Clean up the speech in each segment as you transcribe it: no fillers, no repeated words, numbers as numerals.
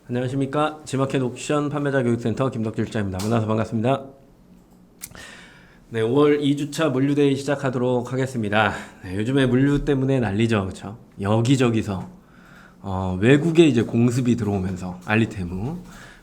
안녕하십니까. 지마켓 옥션 판매자 교육센터 김덕길 실장입니다. 만나서 반갑습니다. 네, 5월 2주차 물류데이 시작하도록 하겠습니다. 네, 요즘에 물류 때문에 난리죠. 그쵸? 여기저기서 외국에 이제 공습이 들어오면서 알리테무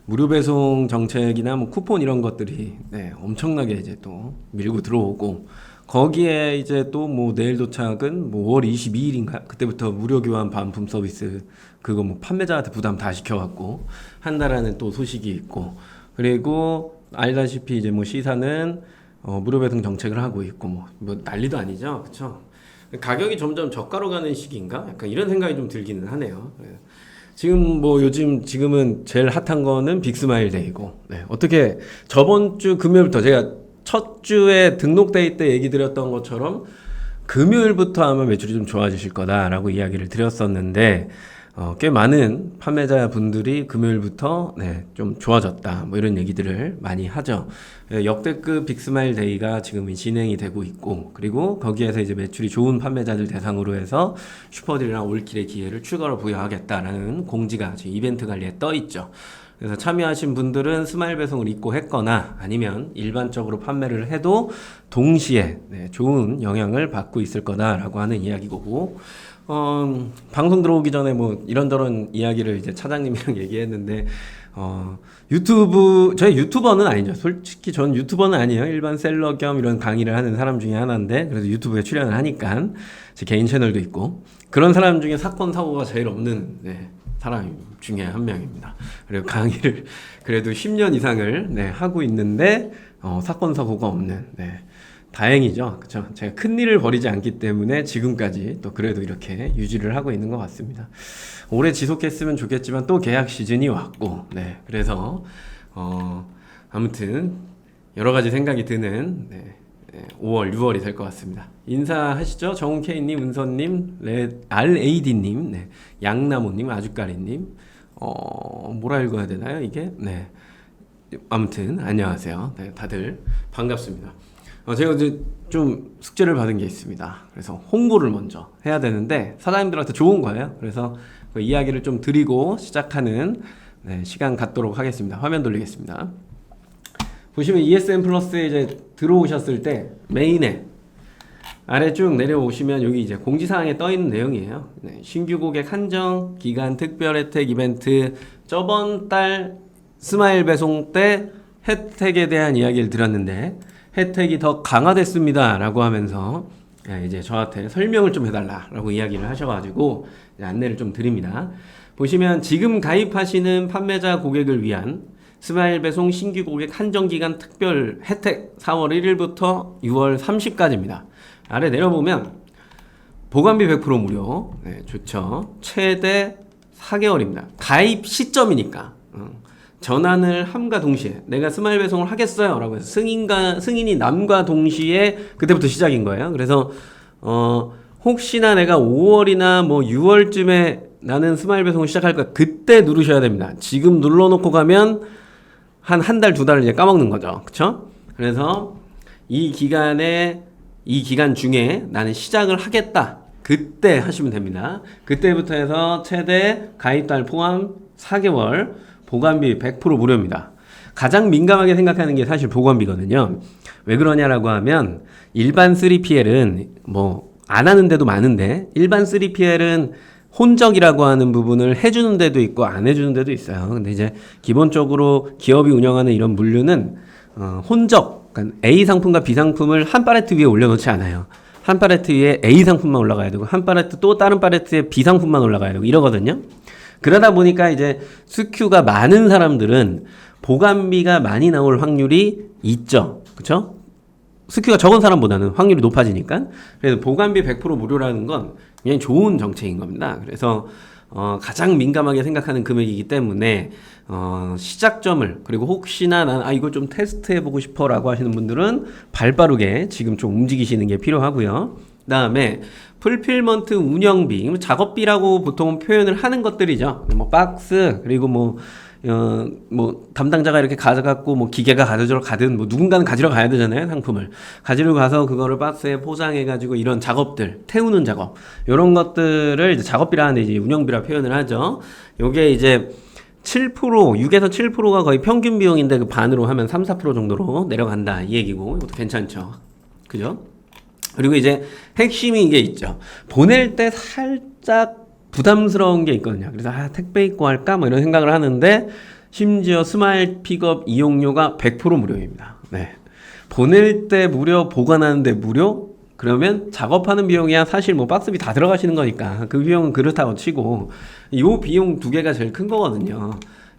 무료 배송 정책이나 뭐 쿠폰 이런 것들이 엄청나게 이제 또 밀고 들어오고, 거기에 이제 또 뭐 내일 도착은 뭐 5월 22일인가 그때부터 무료 교환 반품 서비스, 그거 뭐 판매자한테 부담 다 시켜갖고 한다라는 또 소식이 있고, 그리고 알다시피 이제 뭐 시사는 무료 배송 정책을 하고 있고, 뭐 난리도 아니죠, 그렇죠? 가격이 점점 저가로 가는 시기인가? 약간 이런 생각이 좀 들기는 하네요. 지금 뭐 지금은 제일 핫한 거는 빅스마일 데이고, 어떻게 저번 주 금요일부터 제가 첫 주에 등록데이 때 얘기 드렸던 것처럼 금요일부터 아마 매출이 좀 좋아지실 거다라고 이야기를 드렸었는데, 꽤 많은 판매자 분들이 금요일부터 좀 좋아졌다 뭐 이런 얘기들을 많이 하죠. 역대급 빅스마일 데이가 지금 진행이 되고 있고, 그리고 거기에서 이제 매출이 좋은 판매자들 대상으로 해서 슈퍼딜이나 올킬의 기회를 추가로 부여하겠다라는 공지가 지금 이벤트 관리에 떠 있죠. 그래서 참여하신 분들은 스마일 배송을 입고했거나 아니면 일반적으로 판매를 해도 동시에 좋은 영향을 받고 있을 거다라고 하는 이야기고, 방송 들어오기 전에 뭐 이런저런 이야기를 이제 차장님이랑 얘기했는데, 저희 유튜버는 아니죠. 솔직히 전 유튜버는 아니에요. 일반 셀러 겸 이런 강의를 하는 사람 중에 하나인데, 그래도 유튜브에 출연을 하니까 제 개인 채널도 있고, 그런 사람 중에 사건 사고가 제일 없는 사람 중에 한 명입니다. 그리고 강의를 그래도 10년 이상을 하고 있는데 사건 사고가 없는, 다행이죠. 그쵸? 제가 큰 일을 벌이지 않기 때문에 지금까지 또 그래도 이렇게 유지를 하고 있는 것 같습니다. 오래 지속했으면 좋겠지만 또 계약 시즌이 왔고, 그래서 아무튼 여러 가지 생각이 드는 5월, 6월이 될 것 같습니다. 인사하시죠? 정훈K님, 은선님, RAD님, 양나무님, 아주까리님, 뭐라 읽어야 되나요, 이게? 아무튼, 안녕하세요. 다들 반갑습니다. 제가 이제 좀 숙제를 받은 게 있습니다. 그래서 홍보를 먼저 해야 되는데, 사장님들한테 좋은 거예요. 그래서 그 이야기를 좀 드리고 시작하는 시간 갖도록 하겠습니다. 화면 돌리겠습니다. 보시면 ESN 플러스에 이제 들어오셨을 때 메인에 아래 쭉 내려오시면 여기 이제 공지사항에 떠 있는 내용이에요. 신규 고객 한정, 기간 특별 혜택 이벤트, 저번 달 스마일 배송 때 혜택에 대한 이야기를 드렸는데, 혜택이 더 강화됐습니다 라고 하면서 이제 저한테 설명을 좀 해달라 라고 이야기를 하셔가지고 안내를 좀 드립니다. 보시면 지금 가입하시는 판매자 고객을 위한 스마일 배송 신규 고객 한정기간 특별 혜택 4월 1일부터 6월 30까지입니다. 아래 내려보면 보관비 100% 무료, 좋죠. 최대 4개월입니다. 가입 시점이니까 전환을 함과 동시에 내가 스마일 배송을 하겠어요 라고 해서 승인이 남과 동시에 그때부터 시작인 거예요. 그래서 혹시나 내가 5월이나 뭐 6월쯤에 나는 스마일 배송을 시작할 거야, 그때 누르셔야 됩니다. 지금 눌러놓고 가면 한 달, 두 달을 이제 까먹는 거죠. 그쵸? 그래서 이 기간 중에 나는 시작을 하겠다, 그때 하시면 됩니다. 그때부터 해서 최대 가입달 포함 4개월 보관비 100% 무료입니다. 가장 민감하게 생각하는 게 사실 보관비거든요. 왜 그러냐라고 하면 일반 3PL은 뭐 안 하는 데도 많은데, 일반 3PL은 혼적이라고 하는 부분을 해주는 데도 있고 안 해주는 데도 있어요. 근데 이제 기본적으로 기업이 운영하는 이런 물류는 혼적, 그러니까 A 상품과 B 상품을 한 팔레트 위에 올려놓지 않아요. 한 팔레트 위에 A 상품만 올라가야 되고, 한 팔레트 또 다른 팔레트에 B 상품만 올라가야 되고 이러거든요. 그러다 보니까 이제 SKU가 많은 사람들은 보관비가 많이 나올 확률이 있죠. 그쵸? SKU가 적은 사람보다는 확률이 높아지니까. 그래서 보관비 100% 무료라는 건 굉장히 좋은 정책인 겁니다. 그래서 가장 민감하게 생각하는 금액이기 때문에 시작점을, 그리고 혹시나 난 이걸 좀 테스트해보고 싶어 라고 하시는 분들은 발빠르게 지금 좀 움직이시는 게 필요하고요. 그 다음에 풀필먼트 운영비, 작업비라고 보통 표현을 하는 것들이죠. 뭐 박스, 그리고 뭐 담당자가 이렇게 가져갔고, 뭐 기계가 가져러 가든, 뭐 누군가는 가지러 가야 되잖아요. 상품을 가지러 가서 그거를 박스에 포장해가지고 이런 작업들, 태우는 작업, 이런 것들을 이제 작업비라는데 이제 운영비라 표현을 하죠. 요게 이제 7%, 6에서 7%가 거의 평균 비용인데 그 반으로 하면 3, 4% 정도로 내려간다 이 얘기고 이것도 괜찮죠. 그죠? 그리고 이제 핵심이 이게 있죠. 보낼 때 살짝 부담스러운 게 있거든요. 그래서 택배 입고 할까 뭐 이런 생각을 하는데 심지어 스마일 픽업 이용료가 100% 무료입니다. 네. 보낼 때 무료, 보관하는데 무료? 그러면 작업하는 비용이야 사실 뭐 박스비 다 들어가시는 거니까 그 비용은 그렇다고 치고 요 비용 두 개가 제일 큰 거거든요.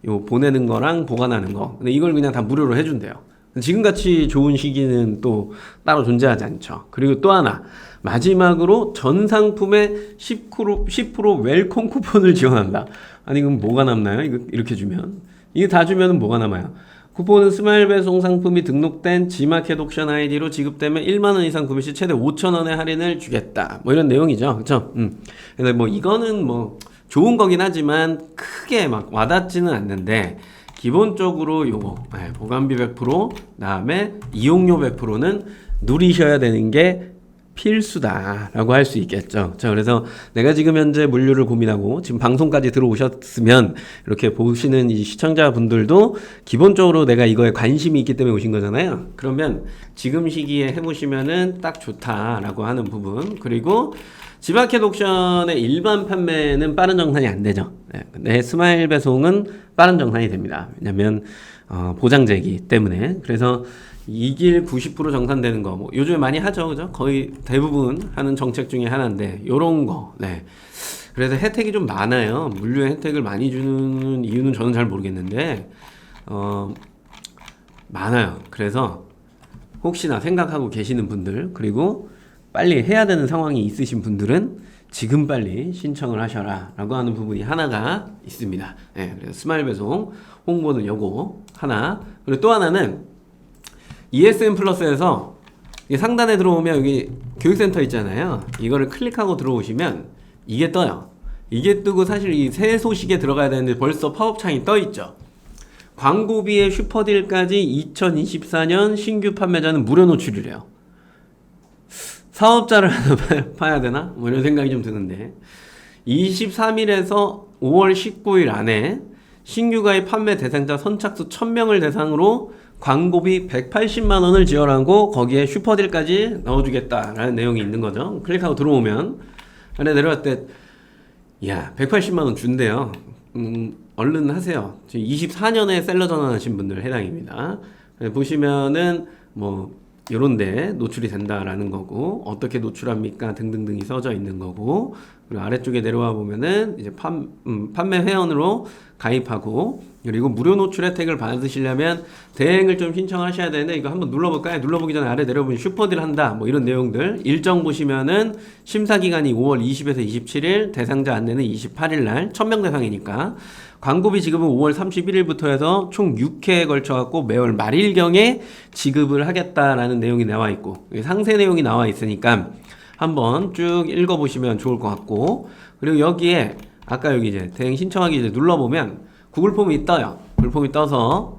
요 보내는 거랑 보관하는 거. 근데 이걸 그냥 다 무료로 해준대요. 지금같이 좋은 시기는 또 따로 존재하지 않죠. 그리고 또 하나 마지막으로 전 상품에 10% 웰컴 쿠폰을 지원한다. 아니 그럼 뭐가 남나요? 이거 이렇게 주면 이게 다 주면 뭐가 남아요? 쿠폰은 스마일 배송 상품이 등록된 G마켓 옥션 아이디로 지급되면 1만원 이상 구매 시 최대 5,000원의 할인을 주겠다. 뭐 이런 내용이죠. 그쵸? 근데 뭐 이거는 뭐 좋은 거긴 하지만 크게 막 와닿지는 않는데 기본적으로 요거 보관비 100% 그다음에 이용료 100%는 누리셔야 되는 게 필수다라고 할 수 있겠죠. 자, 그래서 내가 지금 현재 물류를 고민하고 지금 방송까지 들어오셨으면 이렇게 보시는 이 시청자분들도 기본적으로 내가 이거에 관심이 있기 때문에 오신 거잖아요. 그러면 지금 시기에 해보시면은 딱 좋다라고 하는 부분. 그리고 지마켓 옥션의 일반 판매는 빠른 정산이 안 되죠. 근데 스마일 배송은 빠른 정산이 됩니다. 왜냐면 보장제이기 때문에. 그래서 2길 90% 정산되는 거, 뭐, 요즘에 많이 하죠. 그죠? 거의 대부분 하는 정책 중에 하나인데, 요런 거, 네. 그래서 혜택이 좀 많아요. 물류의 혜택을 많이 주는 이유는 저는 잘 모르겠는데, 많아요. 그래서, 혹시나 생각하고 계시는 분들, 그리고 빨리 해야 되는 상황이 있으신 분들은 지금 빨리 신청을 하셔라. 라고 하는 부분이 하나가 있습니다. 네. 그래서 스마일 배송 홍보는 요거 하나. 그리고 또 하나는, ESN 플러스에서 상단에 들어오면 여기 교육센터 있잖아요. 이거를 클릭하고 들어오시면 이게 떠요. 이게 뜨고 사실 이 새 소식에 들어가야 되는데 벌써 팝업창이 떠 있죠. 광고비의 슈퍼딜까지 2024년 신규 판매자는 무료 노출이래요. 사업자를 하나 파야 되나? 뭐 이런 생각이 좀 드는데 23일에서 5월 19일 안에 신규 가입 판매 대상자 선착수 1000명을 대상으로 광고비 180만 원을 지원하고 거기에 슈퍼딜까지 넣어주겠다라는 내용이 있는 거죠. 클릭하고 들어오면 안에 내려갈 때 야 180만 원 준대요. 얼른 하세요. 지금 24년에 셀러 전환하신 분들 해당입니다. 보시면은 뭐 요런데 노출이 된다라는 거고 어떻게 노출합니까 등등등이 써져 있는 거고 그리고 아래쪽에 내려와 보면은 이제 판매 회원으로 가입하고 그리고 무료 노출 혜택을 받으시려면 대행을 좀 신청하셔야 되는데 이거 한번 눌러볼까요? 눌러보기 전에 아래 내려보면 슈퍼딜 한다 뭐 이런 내용들 일정 보시면은 심사기간이 5월 20에서 27일 대상자 안내는 28일 날 1000명 대상이니까 광고비 지급은 5월 31일부터 해서 총 6회에 걸쳐 갖고 매월 말일경에 지급을 하겠다라는 내용이 나와 있고 상세 내용이 나와 있으니까 한번 쭉 읽어보시면 좋을 것 같고 그리고 여기에 아까 여기 이제 대행 신청하기 이제 눌러보면 구글 폼이 떠요. 구글 폼이 떠서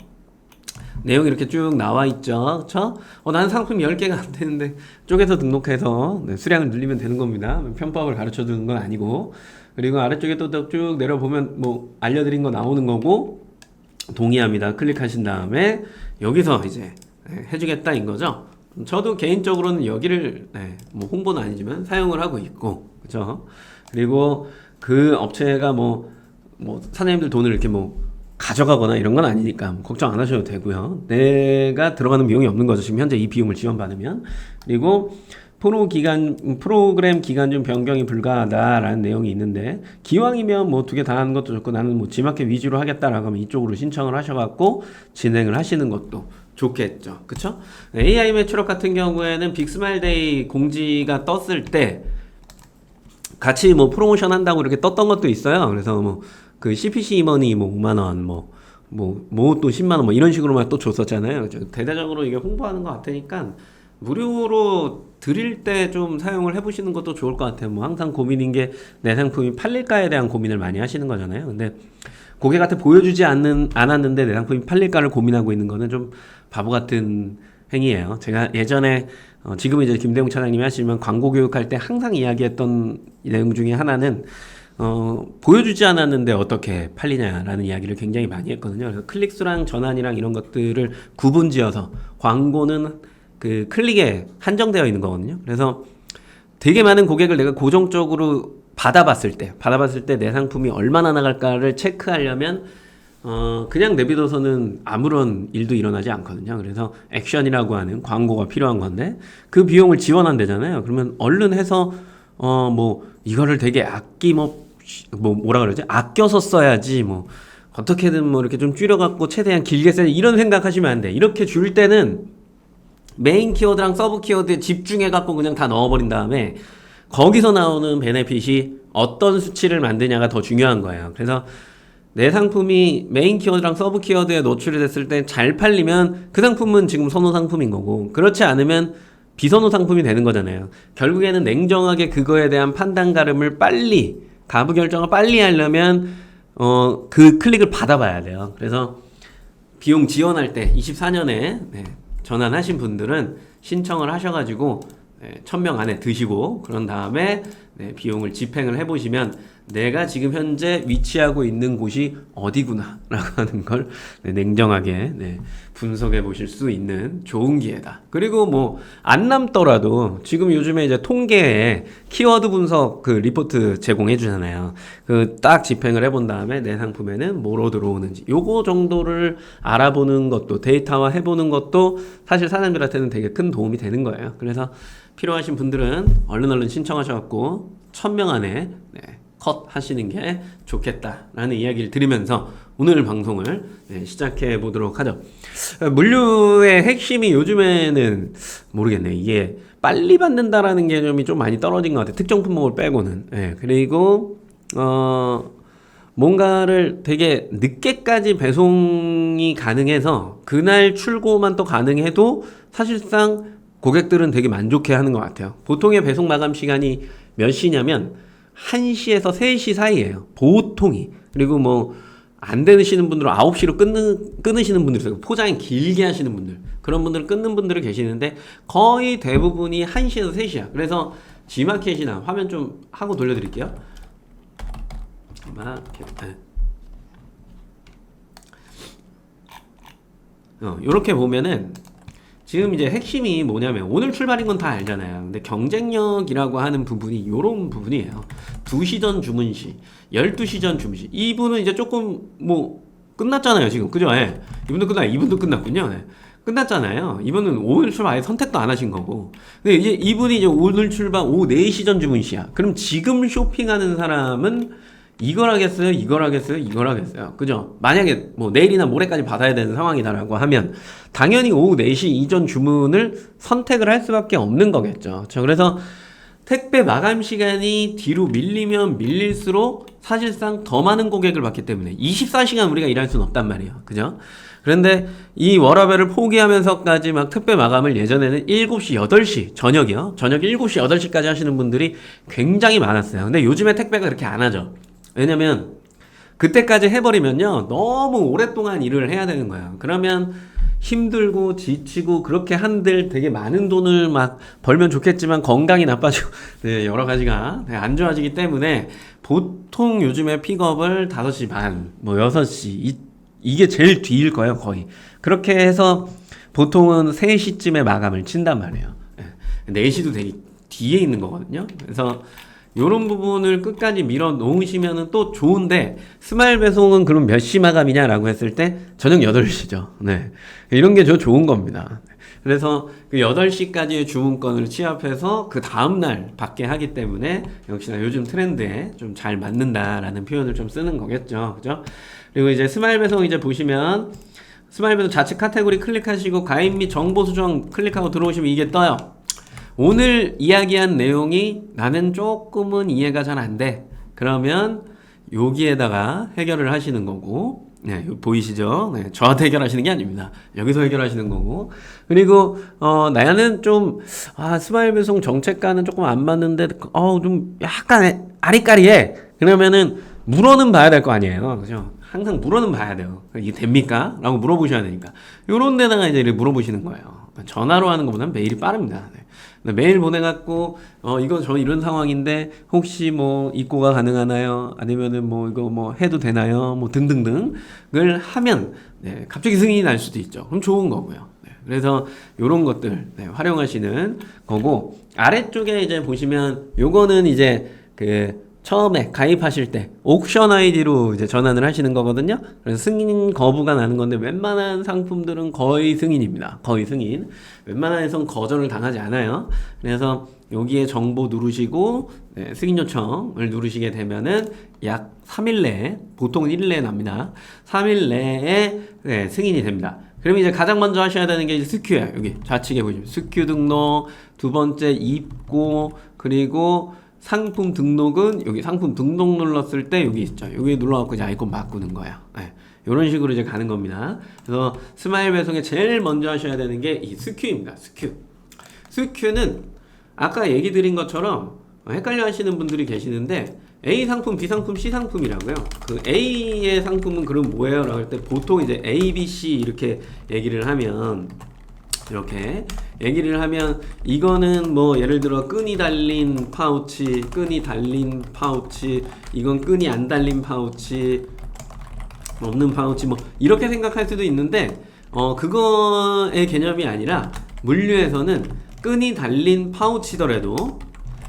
내용이 이렇게 쭉 나와 있죠. 그쵸? 나는 상품 10개가 안 되는데 쪼개서 등록해서 수량을 늘리면 되는 겁니다. 편법을 가르쳐 주는 건 아니고 그리고 아래쪽에 또 쭉 내려보면 뭐 알려드린 거 나오는 거고 동의합니다. 클릭하신 다음에 여기서 이제 해주겠다인 거죠. 저도 개인적으로는 여기를 뭐 홍보는 아니지만 사용을 하고 있고 그죠. 그리고 그 업체가 뭐 사장님들 돈을 이렇게 뭐 가져가거나 이런 건 아니니까 걱정 안 하셔도 되고요. 내가 들어가는 비용이 없는 거죠. 지금 현재 이 비용을 지원받으면. 그리고 프로그램 기간 중 변경이 불가하다라는 내용이 있는데 기왕이면 뭐 두 개 다 하는 것도 좋고 나는 뭐 G마켓 위주로 하겠다라고 하면 이쪽으로 신청을 하셔갖고 진행을 하시는 것도 좋겠죠. 그쵸? AI 매출업 같은 경우에는 빅스마일데이 공지가 떴을 때 같이 뭐 프로모션 한다고 이렇게 떴던 것도 있어요. 그래서 뭐 그 CPC 임원이 뭐 5만원 뭐 또 10만원 뭐 이런 식으로만 또 줬었잖아요. 대대적으로 이게 홍보하는 것 같으니까 무료로 드릴 때 좀 사용을 해보시는 것도 좋을 것 같아요. 뭐 항상 고민인 게 내 상품이 팔릴까에 대한 고민을 많이 하시는 거잖아요. 근데 고객한테 보여주지 않았는데 내 상품이 팔릴까를 고민하고 있는 거는 좀 바보 같은 행위예요. 제가 예전에 지금은 이제 김대웅 차장님이 하시지만 광고 교육할 때 항상 이야기했던 내용 중에 하나는 보여주지 않았는데 어떻게 팔리냐라는 이야기를 굉장히 많이 했거든요. 그래서 클릭수랑 전환이랑 이런 것들을 구분지어서 광고는 그 클릭에 한정되어 있는 거거든요. 그래서 되게 많은 고객을 내가 고정적으로 받아봤을 때 내 상품이 얼마나 나갈까를 체크하려면 그냥 내비둬서는 아무런 일도 일어나지 않거든요. 그래서 액션이라고 하는 광고가 필요한 건데 그 비용을 지원한대잖아요. 그러면 얼른 해서 뭐 이거를 되게 뭐라 그러지? 아껴서 써야지 뭐 어떻게든 뭐 이렇게 좀 줄여갖고 최대한 길게 써야 이런 생각하시면 안 돼. 이렇게 줄 때는 메인 키워드랑 서브 키워드에 집중해갖고 그냥 다 넣어버린 다음에 거기서 나오는 베네핏이 어떤 수치를 만드냐가 더 중요한 거예요. 그래서 내 상품이 메인 키워드랑 서브 키워드에 노출이 됐을 때 잘 팔리면 그 상품은 지금 선호 상품인 거고, 그렇지 않으면 비선호 상품이 되는 거잖아요. 결국에는 냉정하게 그거에 대한 판단 가름을 빨리, 가부 결정을 빨리 하려면 그 클릭을 받아봐야 돼요. 그래서 비용 지원할 때 24년에 전환하신 분들은 신청을 하셔가지고 1000명 안에 드시고 그런 다음에 비용을 집행을 해보시면 내가 지금 현재 위치하고 있는 곳이 어디구나 라고 하는 걸 냉정하게 분석해 보실 수 있는 좋은 기회다. 그리고 뭐 안 남더라도 지금 요즘에 이제 통계에 키워드 분석 그 리포트 제공해 주잖아요. 그 딱 집행을 해본 다음에 내 상품에는 뭐로 들어오는지 요거 정도를 알아보는 것도, 데이터화 해보는 것도 사실 사장님들한테는 되게 큰 도움이 되는 거예요. 그래서 필요하신 분들은 얼른 신청하셔갖고 1000명 안에 컷 하시는 게 좋겠다라는 이야기를 드리면서 오늘 방송을 시작해 보도록 하죠. 물류의 핵심이 요즘에는 모르겠네. 이게 빨리 받는다라는 개념이 좀 많이 떨어진 것 같아요. 특정 품목을 빼고는. 그리고 뭔가를 되게 늦게까지 배송이 가능해서 그날 출고만 또 가능해도 사실상 고객들은 되게 만족해 하는 것 같아요. 보통의 배송 마감 시간이 몇 시냐면 1시에서 3시 사이에요. 보통이. 그리고 뭐 안 되시는 분들은 9시로 끊으시는 분들 있어요. 포장이 길게 하시는 분들. 그런 분들은 끊는 분들이 계시는데 거의 대부분이 1시에서 3시야. 그래서 G마켓이나 화면 좀 하고 돌려드릴게요. 마켓. 요렇게 보면은 지금 이제 핵심이 뭐냐면 오늘 출발인 건 다 알잖아요. 근데 경쟁력이라고 하는 부분이 요런 부분이에요. 2시 전 주문 시, 12시 전 주문 시. 이분은 이제 조금 뭐 끝났잖아요, 지금. 그죠? 이분도 끝났군요. 끝났잖아요. 이분은 오늘 출발 아예 선택도 안 하신 거고. 근데 이제 이분이 이제 오늘 출발 오후 4시 전 주문 시야. 그럼 지금 쇼핑하는 사람은 이걸 하겠어요? 그죠? 만약에 뭐 내일이나 모레까지 받아야 되는 상황이다라고 하면 당연히 오후 4시 이전 주문을 선택을 할 수밖에 없는 거겠죠. 그래서 택배 마감 시간이 뒤로 밀리면 밀릴수록 사실상 더 많은 고객을 받기 때문에 24시간 우리가 일할 수는 없단 말이에요. 그죠? 그런데 이 워라밸을 포기하면서까지 막 택배 마감을 예전에는 7시, 8시, 저녁이요. 저녁 7시, 8시까지 하시는 분들이 굉장히 많았어요. 근데 요즘에 택배가 그렇게 안 하죠. 왜냐면 그때까지 해버리면요 너무 오랫동안 일을 해야 되는 거예요. 그러면 힘들고 지치고 그렇게 한들 되게 많은 돈을 막 벌면 좋겠지만 건강이 나빠지고 여러 가지가 안 좋아지기 때문에 보통 요즘에 픽업을 5시 반, 뭐 6시 이게 제일 뒤일 거예요 거의. 그렇게 해서 보통은 3시쯤에 마감을 친단 말이에요. 4시도 되게 뒤에 있는 거거든요. 그래서 요런 부분을 끝까지 밀어 놓으시면은 또 좋은데, 스마일 배송은 그럼 몇 시 마감이냐라고 했을 때 저녁 8시죠. 이런 게 좋은 겁니다. 그래서 그 8시까지의 주문권을 취합해서 그 다음날 받게 하기 때문에 역시나 요즘 트렌드에 좀 잘 맞는다라는 표현을 좀 쓰는 거겠죠. 그죠? 그리고 이제 스마일 배송 이제 보시면 스마일 배송 좌측 카테고리 클릭하시고 가입 및 정보 수정 클릭하고 들어오시면 이게 떠요. 오늘 이야기한 내용이 나는 조금은 이해가 잘 안 돼. 그러면 여기에다가 해결을 하시는 거고, 보이시죠? 저한테 해결하시는 게 아닙니다. 여기서 해결하시는 거고. 그리고 나는 좀 스마일 배송 정책과는 조금 안 맞는데 좀 약간 아리까리해. 그러면은 물어는 봐야 될 거 아니에요. 그죠? 항상 물어는 봐야 돼요. 이게 됩니까? 라고 물어보셔야 되니까. 요런 데다가 이제 물어보시는 거예요. 전화로 하는 것보다는 메일이 빠릅니다. 메일 보내갖고 이거 저 이런 상황인데 혹시 뭐 입고가 가능하나요? 아니면은 뭐 이거 뭐 해도 되나요? 뭐 등등등을 하면 네, 갑자기 승인이 날 수도 있죠. 그럼 좋은 거고요. 네, 그래서 요런 것들 네, 활용하시는 거고 아래쪽에 이제 보시면 요거는 이제 그 처음에 가입하실 때 옥션 아이디로 이제 전환을 하시는 거거든요. 그래서 승인 거부가 나는 건데 웬만한 상품들은 거의 승인입니다. 거의 승인. 웬만한에선 거절을 당하지 않아요. 그래서 여기에 정보 누르시고 네, 승인 요청을 누르시게 되면은 약 3일 내에 보통은 1일 내에 납니다. 3일 내에 네, 승인이 됩니다. 그러면 이제 가장 먼저 하셔야 되는 게 이제 스큐예요. 여기 좌측에 보시면 스큐 등록, 두 번째 입고, 그리고 상품 등록은 여기 상품 등록 눌렀을 때 여기 있죠. 여기 눌러갖고 이제 아이콘 바꾸는 거예요. 네. 이런 식으로 이제 가는 겁니다. 그래서 스마일 배송에 제일 먼저 하셔야 되는 게 이 스큐입니다. 스큐. 스큐는 아까 얘기 드린 것처럼 헷갈려 하시는 분들이 계시는데 A 상품, B 상품, C 상품이라고요. 그 A의 상품은 그럼 뭐예요? 라고 할 때 보통 이제 A, B, C 이렇게 얘기를 하면 이렇게 얘기를 하면 이거는 뭐 예를 들어 끈이 달린 파우치, 끈이 달린 파우치, 이건 끈이 안 달린 파우치, 없는 파우치 뭐 이렇게 생각할 수도 있는데 그거의 개념이 아니라 물류에서는 끈이 달린 파우치더라도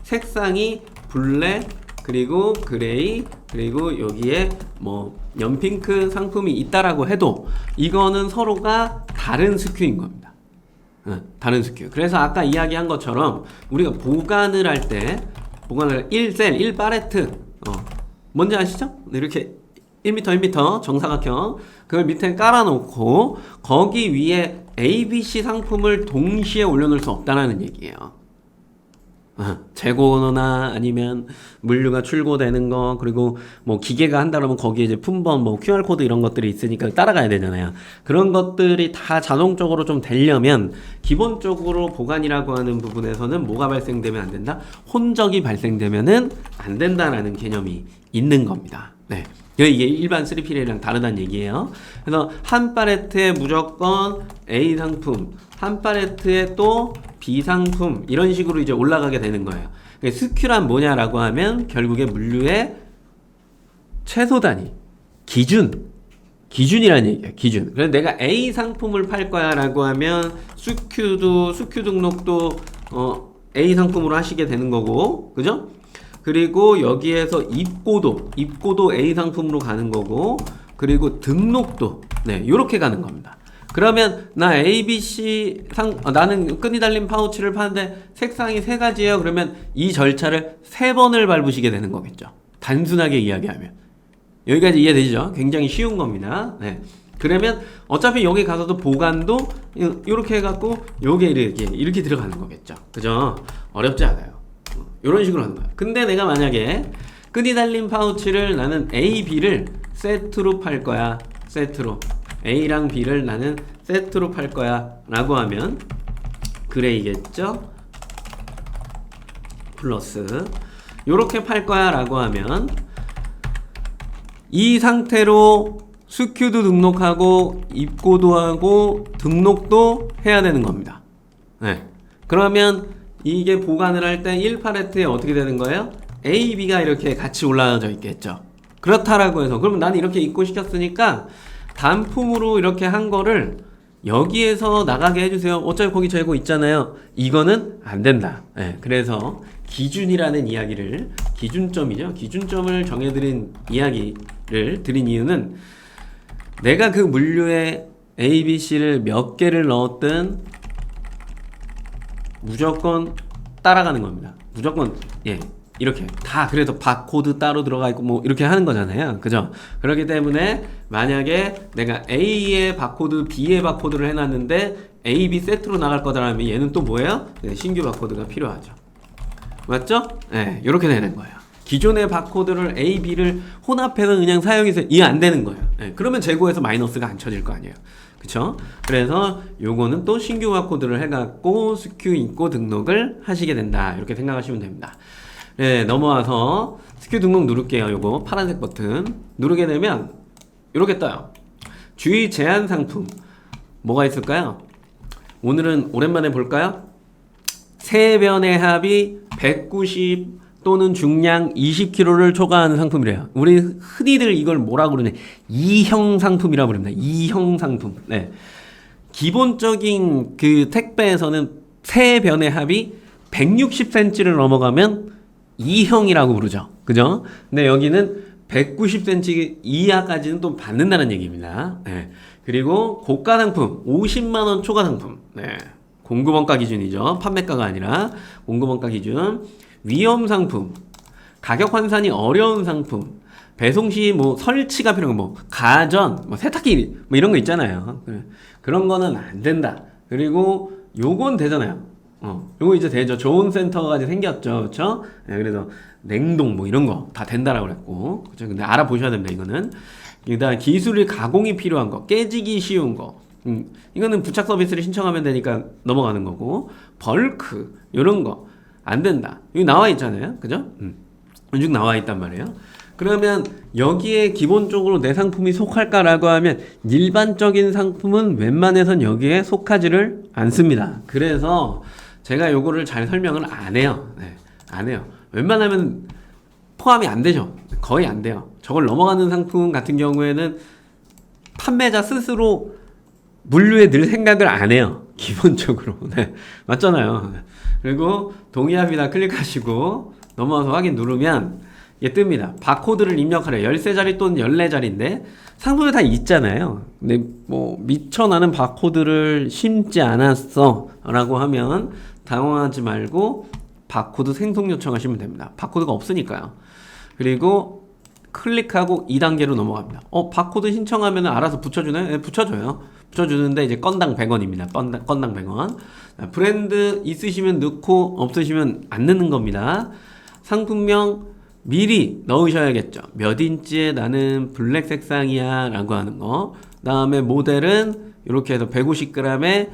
색상이 블랙 그리고 그레이 그리고 여기에 뭐 연핑크 상품이 있다라고 해도 이거는 서로가 다른 스큐인 겁니다. 다른 스큐. 그래서 아까 이야기한 것처럼 우리가 보관을 할 때 보관을 1셀, 1파레트 뭔지 아시죠? 이렇게 1m, 1m 정사각형 그걸 밑에 깔아놓고 거기 위에 A, B, C 상품을 동시에 올려놓을 수 없다는 얘기예요. 재고나 아니면 물류가 출고되는 거 그리고 뭐 기계가 한다 그러면 거기에 이제 품번 뭐 QR코드 이런 것들이 있으니까 따라가야 되잖아요. 그런 것들이 다 자동적으로 좀 되려면 기본적으로 보관이라고 하는 부분에서는 뭐가 발생되면 안 된다? 혼적이 발생되면은 안 된다라는 개념이 있는 겁니다. 네. 이게 일반 3PL이랑 다르다는 얘기예요. 그래서 한 팔레트에 무조건 A 상품, 한 팔레트에 또 B 상품 이런 식으로 이제 올라가게 되는 거예요. 스큐란 뭐냐라고 하면 결국에 물류의 최소 단위, 기준이라는 얘기예요. 기준. 그래서 내가 A 상품을 팔 거야라고 하면 스큐 등록도 A 상품으로 하시게 되는 거고, 그죠? 그리고 여기에서 입고도 A 상품으로 가는 거고, 그리고 등록도 네 요렇게 가는 겁니다. 그러면 나 A, B, C 나는 끈이 달린 파우치를 파는데 색상이 세 가지예요. 그러면 이 절차를 3번을 밟으시게 되는 거겠죠. 단순하게 이야기하면 여기까지 이해되시죠? 굉장히 쉬운 겁니다. 네. 그러면 어차피 여기 가서도 보관도 이렇게 해갖고 요게 이렇게 들어가는 거겠죠. 그죠? 어렵지 않아요. 이런 식으로 하는 거야. 근데 내가 만약에 끈이 달린 파우치를 나는 A, B를 세트로 팔 거야. 세트로. A랑 B를 나는 세트로 팔 거야. 라고 하면 그레이겠죠? 플러스. 요렇게 팔 거야. 라고 하면 이 상태로 스큐도 등록하고 입고도 하고 등록도 해야 되는 겁니다. 네. 그러면 이게 보관을 할 때 1팔레트에 어떻게 되는 거예요? A, B가 이렇게 같이 올라져 있겠죠. 그렇다라고 해서 그러면 나는 이렇게 입고시켰으니까 단품으로 이렇게 한 거를 여기에서 나가게 해주세요. 어차피 거기 재고 있잖아요. 이거는 안 된다. 네, 그래서 기준이라는 이야기를 기준점이죠. 기준점을 정해드린 이야기를 드린 이유는 내가 그 물류에 A, B, C를 몇 개를 넣었든 무조건 따라가는 겁니다. 무조건 이렇게 다 그래도 바코드 따로 들어가 있고 뭐 이렇게 하는 거잖아요. 그죠? 그렇기 때문에 만약에 내가 A의 바코드, B의 바코드를 해놨는데 A, B 세트로 나갈 거다라면 얘는 또 뭐예요? 네, 신규 바코드가 필요하죠. 맞죠? 네, 이렇게 되는 거예요. 기존의 바코드를 A, B를 혼합해서 그냥 사용해서 이해 안 되는 거예요. 네, 그러면 재고에서 마이너스가 안 쳐질 거 아니에요. 그쵸? 그래서 요거는 또 신규 바코드를 해갖고 스큐 입고 등록을 하시게 된다. 이렇게 생각하시면 됩니다. 네, 넘어와서 스큐 등록 누를게요. 요거 파란색 버튼 누르게 되면 이렇게 떠요. 주의 제한 상품 뭐가 있을까요? 오늘은 오랜만에 볼까요? 세변의 합이 190 또는 중량 20kg를 초과하는 상품이래요. 우리 흔히들 이걸 뭐라고 그러냐? 이형 상품이라고 부릅니다. 이형 상품. 네. 기본적인 그 택배에서는 세변의 합이 160cm를 넘어가면 2형이라고 부르죠. 그죠? 근데 여기는 190cm 이하까지는 또 받는다는 얘기입니다. 네. 그리고 고가 상품, 50만원 초과 상품. 네. 공급원가 기준이죠. 판매가가 아니라 공급원가 기준. 위험 상품, 가격 환산이 어려운 상품, 배송 시 뭐 설치가 필요한 뭐 가전, 뭐 세탁기 뭐 이런 거 있잖아요. 그런 거는 안 된다. 그리고 요건 되잖아요. 요거 이제 되죠. 좋은 센터가 이제 생겼죠. 그렇죠? 네, 그래서 냉동 뭐 이런 거 다 된다라고 그랬고. 그렇죠? 근데 알아보셔야 됩니다. 이거는. 그다음 기술이 가공이 필요한 거, 깨지기 쉬운 거. 이거는 부착 서비스를 신청하면 되니까 넘어가는 거고. 벌크 요런 거 안 된다. 여기 나와 있잖아요. 그죠? 쭉 나와 있단 말이에요. 그러면 여기에 기본적으로 내 상품이 속할까라고 하면 일반적인 상품은 웬만해선 여기에 속하지를 않습니다. 그래서 제가 요거를 잘 설명을 안 해요. 네, 안 해요. 웬만하면 포함이 안 되죠. 거의 안 돼요. 저걸 넘어가는 상품 같은 경우에는 판매자 스스로 물류에 늘 생각을 안 해요. 기본적으로. 네, 맞잖아요. 그리고 동의합니다 클릭하시고 넘어와서 확인 누르면 이게 뜹니다. 바코드를 입력하래. 13자리 또는 14자리인데 상품에 다 있잖아요. 근데 뭐 미처 나는 바코드를 심지 않았어 라고 하면 당황하지 말고 바코드 생성 요청하시면 됩니다. 바코드가 없으니까요. 그리고 클릭하고 2단계로 넘어갑니다. 바코드 신청하면 알아서 붙여주나요? 네, 붙여줘요. 붙여주는데 이제 건당 100원입니다. 건당 100원. 브랜드 있으시면 넣고 없으시면 안 넣는 겁니다. 상품명 미리 넣으셔야겠죠. 몇 인치에 나는 블랙 색상이야 라고 하는 거. 다음에 모델은 이렇게 해서 150g에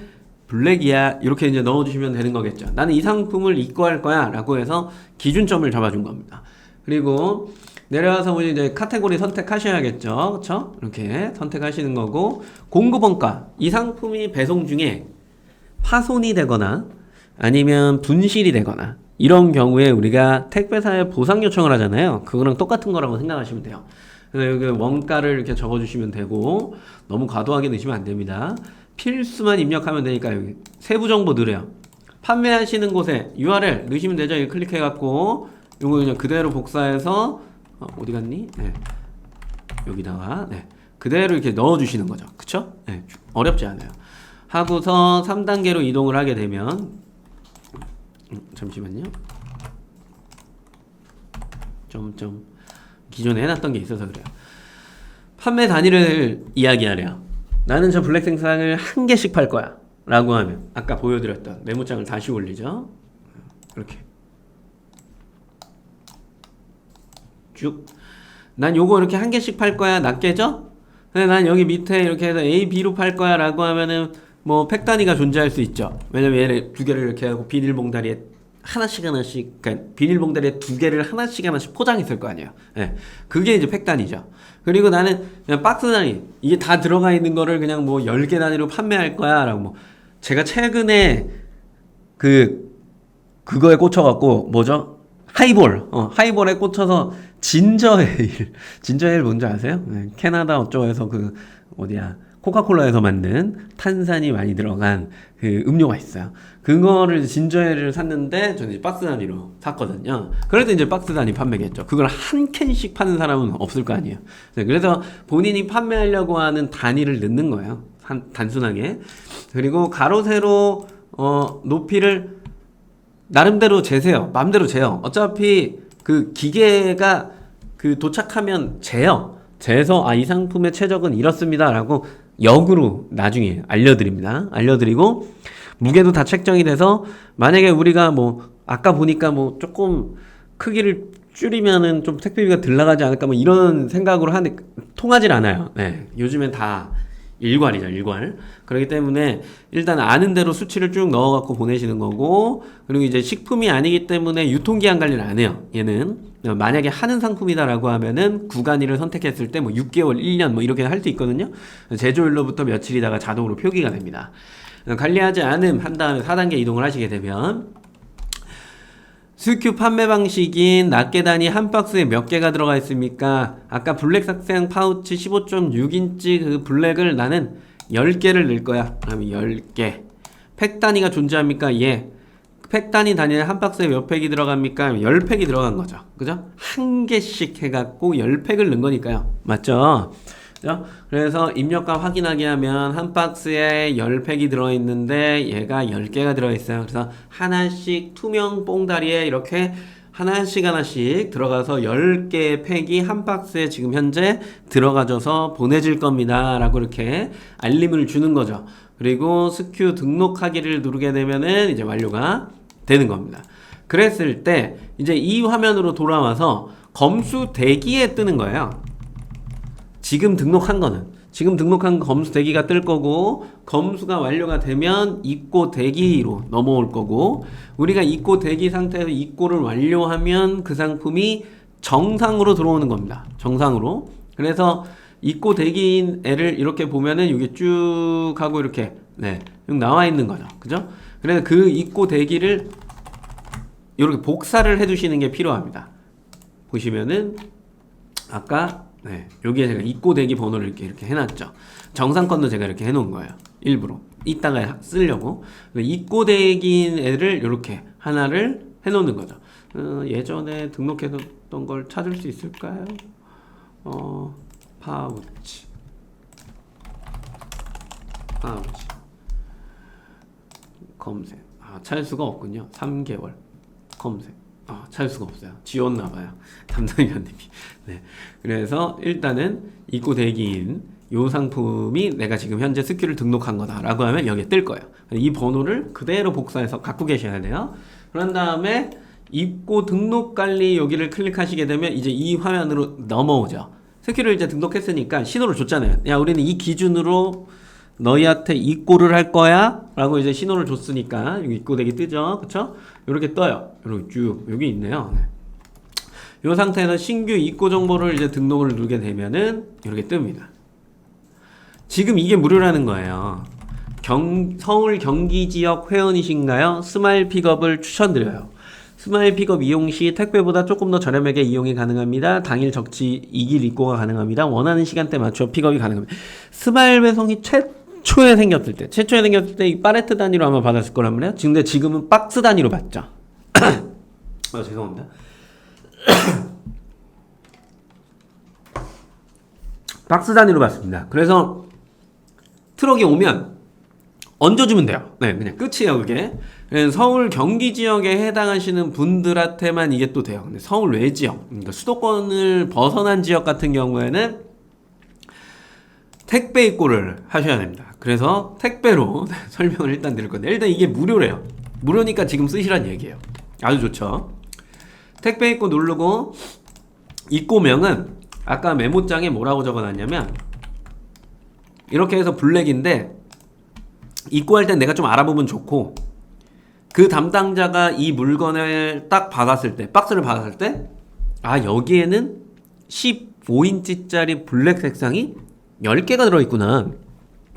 블랙이야 이렇게 이제 넣어주시면 되는 거겠죠. 나는 이 상품을 입고 할 거야 라고 해서 기준점을 잡아준 겁니다. 그리고 내려와서 이제 카테고리 선택하셔야겠죠. 그쵸? 이렇게 선택하시는 거고, 공급원가. 이 상품이 배송 중에 파손이 되거나 아니면 분실이 되거나 이런 경우에 우리가 택배사에 보상 요청을 하잖아요. 그거랑 똑같은 거라고 생각하시면 돼요. 그래서 여기 원가를 이렇게 적어주시면 되고, 너무 과도하게 넣으시면 안 됩니다. 필수만 입력하면 되니까 여기 세부 정보 넣으래요. 판매하시는 곳에 URL 넣으시면 되죠. 여기 클릭해갖고 이거 그냥 그대로 복사해서 어디 갔니? 네. 여기다가 네. 그대로 이렇게 넣어주시는 거죠. 그쵸? 네. 어렵지 않아요. 하고서 3단계로 이동을 하게 되면 잠시만요. 점점 기존에 해놨던 게 있어서 그래요. 판매 단위를 이야기하래요. 나는 저 블랙 생상을 한 개씩 팔 거야 라고 하면 아까 보여드렸던 메모장을 다시 올리죠. 이렇게 쭉. 난 요거 이렇게 한 개씩 팔 거야. 낱개죠? 근데 난 여기 밑에 이렇게 해서 A, B로 팔 거야 라고 하면은 뭐 팩 단위가 존재할 수 있죠. 왜냐면 얘를 두 개를 이렇게 하고 비닐봉다리에 하나씩 그러니까 비닐봉다리에 두 개를 하나씩 포장했을 거 아니에요. 네. 그게 이제 팩 단위죠. 그리고 나는 그냥 박스 단위, 이게 다 들어가 있는 거를 그냥 뭐 10개 단위로 판매할 거야 라고. 뭐 제가 최근에 그거에 꽂혀갖고 뭐죠? 하이볼에 꽂혀서 진저에일 뭔지 아세요? 네, 캐나다 어쩌고에서 어디야 코카콜라에서 만든 탄산이 많이 들어간 그 음료가 있어요. 그거를 진저에일을 샀는데 저는 이제 박스 단위로 샀거든요. 그래도 이제 박스 단위 판매겠죠. 그걸 한 캔씩 파는 사람은 없을 거 아니에요. 네, 그래서 본인이 판매하려고 하는 단위를 넣는 거예요. 단순하게. 그리고 가로 세로 높이를 나름대로 재세요. 마음대로 재요. 어차피 그 기계가 도착하면 재요. 재서 이 상품의 최적은 이렇습니다 라고 역으로 나중에 알려드립니다. 알려드리고 무게도 다 책정이 돼서 만약에 우리가 뭐 아까 보니까 뭐 조금 크기를 줄이면은 좀 택배비가 덜 나가지 않을까 뭐 이런 생각으로 하는데 통하질 않아요. 네, 요즘엔 다 일괄이죠, 일괄. 그렇기 때문에 일단 아는 대로 수치를 쭉 넣어갖고 보내시는 거고, 그리고 이제 식품이 아니기 때문에 유통기한 관리를 안 해요. 얘는 만약에 하는 상품이다라고 하면은 구간일을 선택했을 때 뭐 6개월, 1년 뭐 이렇게 할 수 있거든요. 제조일로부터 며칠이다가 자동으로 표기가 됩니다. 관리하지 않음 한 다음에 4단계 이동을 하시게 되면 수큐 판매 방식인 낱개 단위 한 박스에 몇 개가 들어가 있습니까? 아까 블랙 삭생 파우치 15.6인치 그 블랙을 나는 10개를 넣을 거야. 그럼 10개. 팩 단위가 존재합니까? 예. 팩 단위 단위에 한 박스에 몇 팩이 들어갑니까? 10팩이 들어간 거죠. 그죠? 한 개씩 해갖고 10팩을 넣은 거니까요. 맞죠? 그죠? 그래서 입력과 확인하게 하면 한 박스에 10팩이 들어있는데 얘가 10개가 들어있어요. 그래서 하나씩 투명 뽕다리에 이렇게 하나씩 들어가서 10개의 팩이 한 박스에 지금 현재 들어가져서 보내질 겁니다. 라고 이렇게 알림을 주는 거죠. 그리고 스큐 등록하기를 누르게 되면은 이제 완료가 되는 겁니다. 그랬을 때 이제 이 화면으로 돌아와서 검수 대기에 뜨는 거예요. 지금 등록한 검수 대기가 뜰 거고, 검수가 완료가 되면 입고 대기로 넘어올 거고, 우리가 입고 대기 상태에서 입고를 완료하면 그 상품이 정상으로 들어오는 겁니다. 정상으로. 그래서 입고 대기를 이렇게 보면은 이게 쭉 하고 이렇게 나와 있는 거죠. 그죠? 그래서 그 입고 대기를 이렇게 복사를 해 두시는 게 필요합니다. 보시면은 아까 여기에 제가 입고 대기 번호를 이렇게 해놨죠. 정상권도 제가 이렇게 해놓은 거예요. 일부러 이따가 쓰려고. 입고 대기인 애를 이렇게 하나를 해놓는 거죠. 예전에 등록했던 걸 찾을 수 있을까요? 파우치 검색. 찾을 수가 없군요. 3개월 검색. 찾을 수가 없어요. 지웠나봐요. 담당위원님이. 그래서 일단은 입고 대기인 요 상품이 내가 지금 현재 스큐를 등록한 거다 라고 하면 여기에 뜰 거예요. 이 번호를 그대로 복사해서 갖고 계셔야 돼요. 그런 다음에 입고 등록 관리 여기를 클릭하시게 되면 이제 이 화면으로 넘어오죠. 스큐를 이제 등록했으니까 신호를 줬잖아요. 야, 우리는 이 기준으로 너희한테 입고를 할 거야 라고 이제 신호를 줬으니까 여기 입고 대기 뜨죠. 그쵸? 이렇게 떠요. 이렇게 쭉 여기 있네요. 이 상태에서 신규 입고 정보를 이제 등록을 누르게 되면은 이렇게 뜹니다. 지금 이게 무료라는 거예요. 서울 경기 지역 회원이신가요? 스마일 픽업을 추천드려요. 스마일 픽업 이용 시 택배보다 조금 더 저렴하게 이용이 가능합니다. 당일 적치 2길 입고가 가능합니다. 원하는 시간대 맞춰 픽업이 가능합니다. 스마일 배송이 최초에 생겼을 때 이 파레트 단위로 아마 받았을 거란 말이에요. 근데 지금은 박스 단위로 받죠. 죄송합니다. 박스 단위로 받습니다. 그래서 트럭이 오면 얹어주면 돼요. 그냥 끝이에요, 그게. 서울 경기 지역에 해당하시는 분들한테만 이게 또 돼요. 근데 서울 외 지역, 그러니까 수도권을 벗어난 지역 같은 경우에는 택배 입고를 하셔야 됩니다. 그래서 택배로 설명을 일단 드릴 건데, 일단 이게 무료래요. 무료니까 지금 쓰시란 얘기예요. 아주 좋죠. 택배 입고 누르고, 입고명은 아까 메모장에 뭐라고 적어놨냐면 이렇게 해서 블랙인데 입고할 땐 내가 좀 알아보면 좋고, 그 담당자가 이 물건을 딱 받았을 때, 박스를 받았을 때, 여기에는 15인치짜리 블랙 색상이 10개가 들어있구나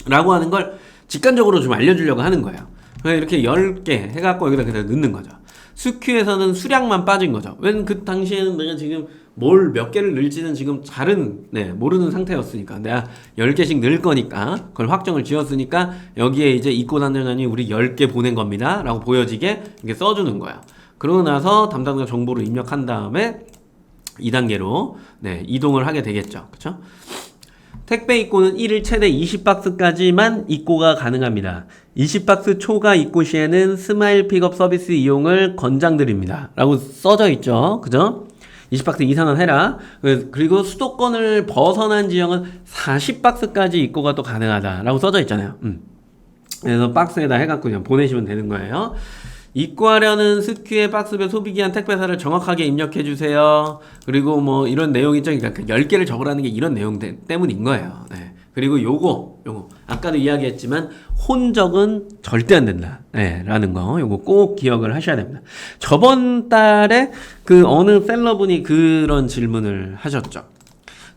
라고 하는 걸 직관적으로 좀 알려주려고 하는 거예요. 그래서 이렇게 10개 해갖고 여기다 그냥 넣는 거죠. 수큐에서는 수량만 빠진 거죠. 왜냐면 그 당시에는 내가 지금 뭘 몇 개를 넣을지는 지금 잘은 모르는 상태였으니까 내가 10개씩 넣을 거니까 그걸 확정을 지었으니까 여기에 이제 입고 단장관이 우리 10개 보낸 겁니다 라고 보여지게 이렇게 써주는 거야. 그러고 나서 담당자 정보를 입력한 다음에 2단계로 이동을 하게 되겠죠. 그쵸? 택배 입고는 1일 최대 20박스까지만 입고가 가능합니다. 20박스 초과 입고 시에는 스마일 픽업 서비스 이용을 권장드립니다 라고 써져 있죠. 그죠? 20박스 이상은 해라. 그리고 수도권을 벗어난 지역은 40박스까지 입고가 또 가능하다라고 써져 있잖아요. 그래서 박스에다 해갖고 그냥 보내시면 되는 거예요. 입고하려는 스큐의 박스별 소비기한 택배사를 정확하게 입력해주세요. 그리고 뭐 이런 내용이 있죠. 그러니까 10개를 적으라는 게 이런 내용 때문인 거예요. 그리고 요거 아까도 이야기했지만 혼적은 절대 안 된다 라는 거 요거 꼭 기억을 하셔야 됩니다. 저번 달에 그 어느 셀러분이 그런 질문을 하셨죠.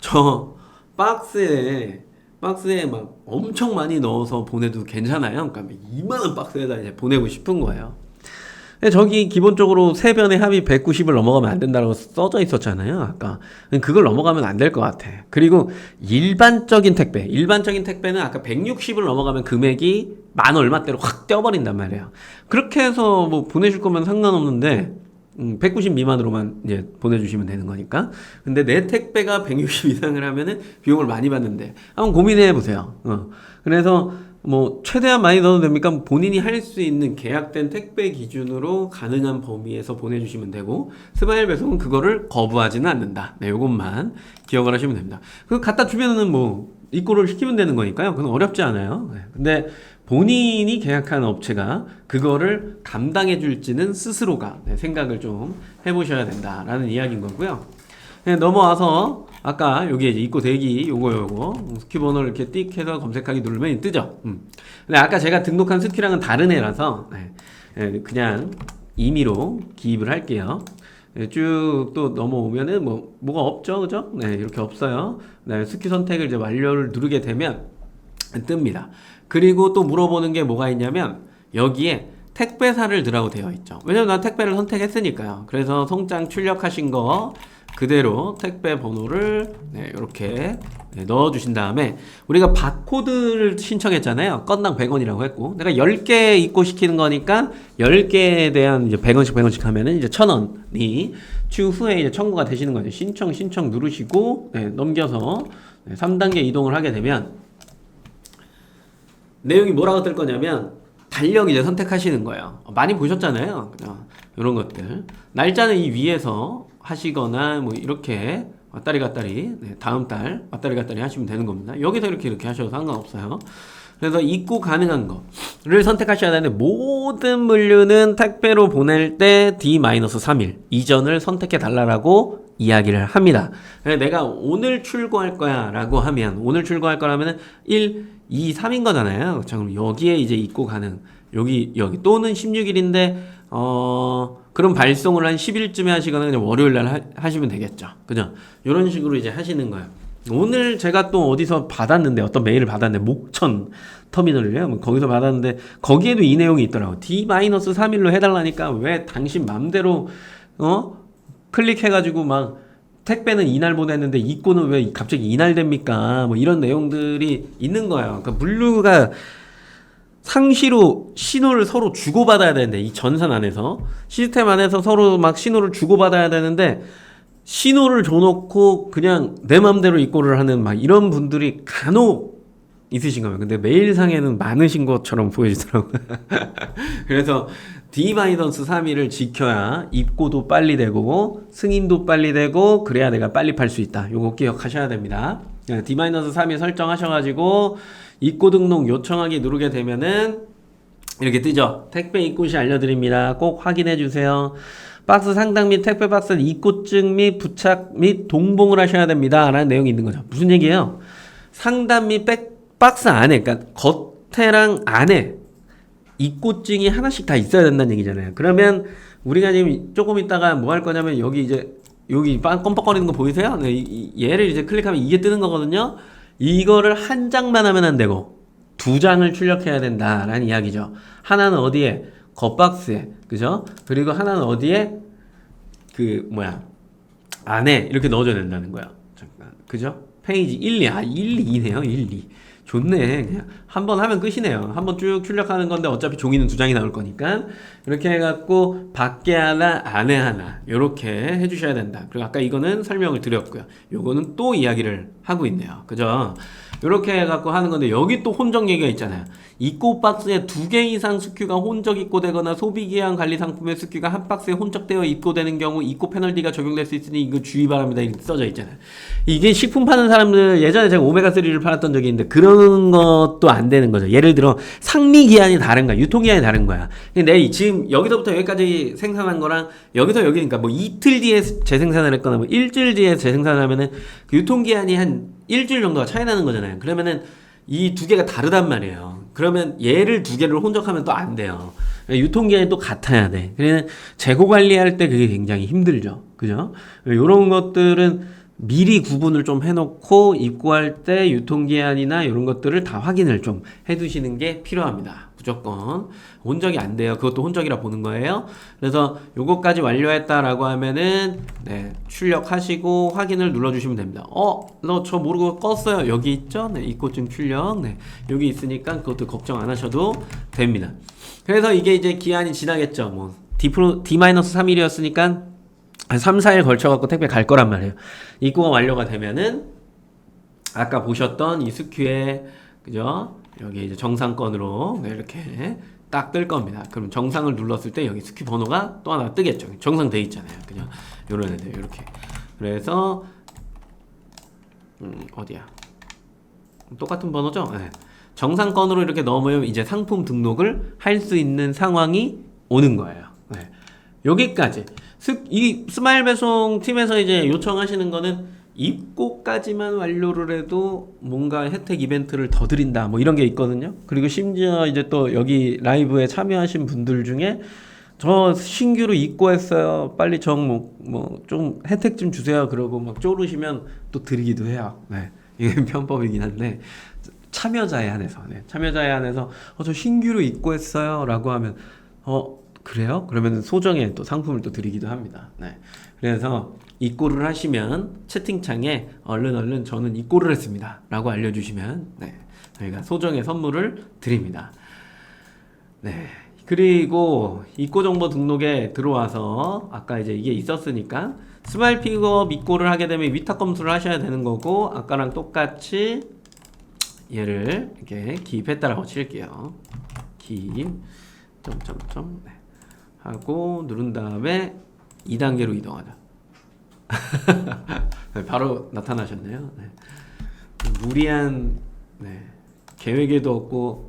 저 박스에 막 엄청 많이 넣어서 보내도 괜찮아요? 그러니까 2만원 박스에다 이제 보내고 싶은 거예요. 근데 저기 기본적으로 세 변의 합이 190을 넘어가면 안 된다고 써져 있었잖아요, 아까. 그걸 넘어가면 안 될 것 같아. 그리고 일반적인 택배는 아까 160을 넘어가면 금액이 만 얼마대로 확 떼어버린단 말이에요. 그렇게 해서 뭐 보내실 거면 상관없는데, 190 미만으로만 이제 보내주시면 되는 거니까. 근데 내 택배가 160 이상을 하면은 비용을 많이 받는데, 한번 고민해 보세요. 그래서 뭐 최대한 많이 넣어도 됩니까? 본인이 할 수 있는 계약된 택배 기준으로 가능한 범위에서 보내주시면 되고, 스마일 배송은 그거를 거부하지는 않는다. 네, 요것만 기억을 하시면 됩니다. 그거 갖다 주면은 뭐 입고를 시키면 되는 거니까요. 그건 어렵지 않아요. 네. 근데 본인이 계약한 업체가 그거를 감당해 줄지는 스스로가 생각을 좀 해보셔야 된다라는 이야기인 거고요. 네, 넘어와서 아까 여기 이제 입고 대기 요거 스큐 번호를 이렇게 띡 해서 검색하기 누르면 뜨죠. 근데 아까 제가 등록한 스큐랑은 다른 애라서 그냥 임의로 기입을 할게요. 쭉 또 넘어오면은 뭐가 없죠, 그죠? 네, 이렇게 없어요. 네, 스큐 선택을 이제 완료를 누르게 되면 뜹니다. 그리고 또 물어보는 게 뭐가 있냐면 여기에 택배사를 넣으라고 되어 있죠. 왜냐면 난 택배를 선택했으니까요. 그래서 송장 출력하신 거 그대로 택배 번호를 이렇게 넣어주신 다음에 우리가 바코드를 신청했잖아요. 건당 100원이라고 했고 내가 10개 입고시키는 거니까 10개에 대한 이제 100원씩 하면은 이제 1000원이 추후에 이제 청구가 되시는 거죠. 신청 누르시고 넘겨서 3단계 이동을 하게 되면 내용이 뭐라고 뜰 거냐면 달력 이제 선택하시는 거예요. 많이 보셨잖아요. 이런 것들. 날짜는 이 위에서 하시거나 뭐 이렇게 왔다리 갔다리 다음 달 왔다리 갔다리 하시면 되는 겁니다. 여기서 이렇게 하셔도 상관없어요. 그래서 입고 가능한 거를 선택하셔야 되는데 모든 물류는 택배로 보낼 때 D-3일 이전을 선택해 달라고 이야기를 합니다. 내가 오늘 출고할 거야 라고 하면 오늘 출고할 거라면 1, 2, 3인 거잖아요. 자, 그럼 여기에 이제 입고 가능 여기 또는 16일인데 그럼 발송을 한 10일쯤에 하시거나 그냥 월요일 날 하시면 되겠죠. 그죠? 이런 식으로 이제 하시는 거예요. 오늘 제가 또 어디서 받았는데 어떤 메일을 받았는데 목천 터미널이래요. 거기서 받았는데 거기에도 이 내용이 있더라고. D-3일로 해달라니까 왜 당신 맘대로 클릭해가지고 막 택배는 이날 보냈는데 입고는 왜 갑자기 이날 됩니까? 뭐 이런 내용들이 있는 거예요. 그러니까 물류가 상시로 신호를 서로 주고받아야 되는데 이 전산 안에서 시스템 안에서 서로 막 신호를 주고받아야 되는데 신호를 줘놓고 그냥 내 맘대로 입고를 하는 막 이런 분들이 간혹 있으신 거예요. 근데 메일상에는 많으신 것처럼 보여지더라고요. 그래서 D-3일을 지켜야 입고도 빨리 되고 승인도 빨리 되고 그래야 내가 빨리 팔 수 있다. 요거 기억하셔야 됩니다. D-3일 설정하셔가지고 입고 등록 요청하기 누르게 되면은 이렇게 뜨죠. 택배 입고시 알려드립니다. 꼭 확인해 주세요. 박스 상당 및 택배 박스는 입고증 및 부착 및 동봉을 하셔야 됩니다. 라는 내용이 있는 거죠. 무슨 얘기예요? 상단 및 박스 안에, 그러니까 겉에랑 안에 입고증이 하나씩 다 있어야 된다는 얘기잖아요. 그러면 우리가 지금 조금 있다가 뭐 할 거냐면 여기 껌뻑거리는 거 보이세요? 얘를 이제 클릭하면 이게 뜨는 거거든요. 이거를 한 장만 하면 안 되고 두 장을 출력해야 된다라는 이야기죠. 하나는 어디에? 겉박스에, 그죠? 그리고 하나는 어디에? 안에 이렇게 넣어줘야 된다는 거야. 잠깐, 그죠? 페이지 1, 2, 1, 2네요. 1, 2. 좋네. 그냥 한 번 하면 끝이네요. 한 번 쭉 출력하는 건데 어차피 종이는 두 장이 나올 거니까 이렇게 해갖고 밖에 하나, 안에 하나 이렇게 해주셔야 된다. 그리고 아까 이거는 설명을 드렸고요. 요거는 또 이야기를 하고 있네요. 그죠? 이렇게 해갖고 하는 건데 여기 또 혼적 얘기가 있잖아요. 입고 박스에 2개 이상 스큐가 혼적 입고되거나 소비기한 관리 상품의 스큐가 한 박스에 혼적되어 입고되는 경우 입고 페널티가 적용될 수 있으니 이거 주의 바랍니다. 이렇게 써져 있잖아요. 이게 식품 파는 사람들 예전에 제가 오메가3를 팔았던 적이 있는데 그런 것도 안 되는 거죠. 예를 들어 상리기한이 다른 거야. 유통기한이 다른 거야. 근데 지금 여기서부터 여기까지 생산한 거랑 여기서 여기니까 뭐 이틀 뒤에 재생산을 했거나 뭐 일주일 뒤에 재생산을 하면은 그 유통기한이 한 일주일 정도가 차이 나는 거잖아요. 그러면은 이 두 개가 다르단 말이에요. 그러면 얘를 두 개를 혼적하면 또 안 돼요. 유통기한이 또 같아야 돼. 그래서 재고 관리할 때 그게 굉장히 힘들죠. 그죠? 요런 것들은 미리 구분을 좀 해놓고 입고할 때 유통기한이나 이런 것들을 다 확인을 좀 해두시는 게 필요합니다. 무조건 혼적이 안 돼요. 그것도 혼적이라 보는 거예요. 그래서 요거까지 완료했다라고 하면은 네, 출력하시고 확인을 눌러주시면 됩니다. 너 저 모르고 껐어요. 여기 있죠? 네, 입고증 출력. 네, 여기 있으니까 그것도 걱정 안 하셔도 됩니다. 그래서 이게 이제 기한이 지나겠죠. 뭐 D-3일이었으니까 3, 4일 걸쳐갖고 택배 갈 거란 말이에요. 입고가 완료가 되면은 아까 보셨던 이 스큐에 그죠? 여기 이제 정상권으로 이렇게 딱 뜰 겁니다. 그럼 정상을 눌렀을 때 여기 스큐 번호가 또 하나 뜨겠죠. 정상 돼 있잖아요. 그죠? 요런 애들 이렇게. 그래서 어디야? 똑같은 번호죠? 네. 정상권으로 이렇게 넣으면 이제 상품 등록을 할 수 있는 상황이 오는 거예요. 네. 여기까지. 이 스마일 배송 팀에서 이제 요청하시는 거는 입고까지만 완료를 해도 뭔가 혜택 이벤트를 더 드린다 뭐 이런 게 있거든요. 그리고 심지어 이제 또 여기 라이브에 참여하신 분들 중에 저 신규로 입고했어요. 빨리 뭐 좀 혜택 좀 주세요. 그러고 막 쪼르시면 또 드리기도 해요. 네. 이게 편법이긴 한데 참여자에 한해서 참여자에 한해서 저 신규로 입고했어요 라고 하면 그래요? 그러면 소정의 또 상품을 또 드리기도 합니다. 네. 그래서 입고를 하시면 채팅창에 얼른 저는 입고를 했습니다 라고 알려주시면 저희가 소정의 선물을 드립니다. 네. 그리고 입고 정보 등록에 들어와서 아까 이제 이게 있었으니까 스마일 픽업 입고를 하게 되면 위탁 검수를 하셔야 되는 거고 아까랑 똑같이 얘를 이렇게 기입했다라고 칠게요. 기입 점점점 하고 누른 다음에 2단계로 이동하자. 바로 나타나셨네요. 네. 무리한 계획에도 없고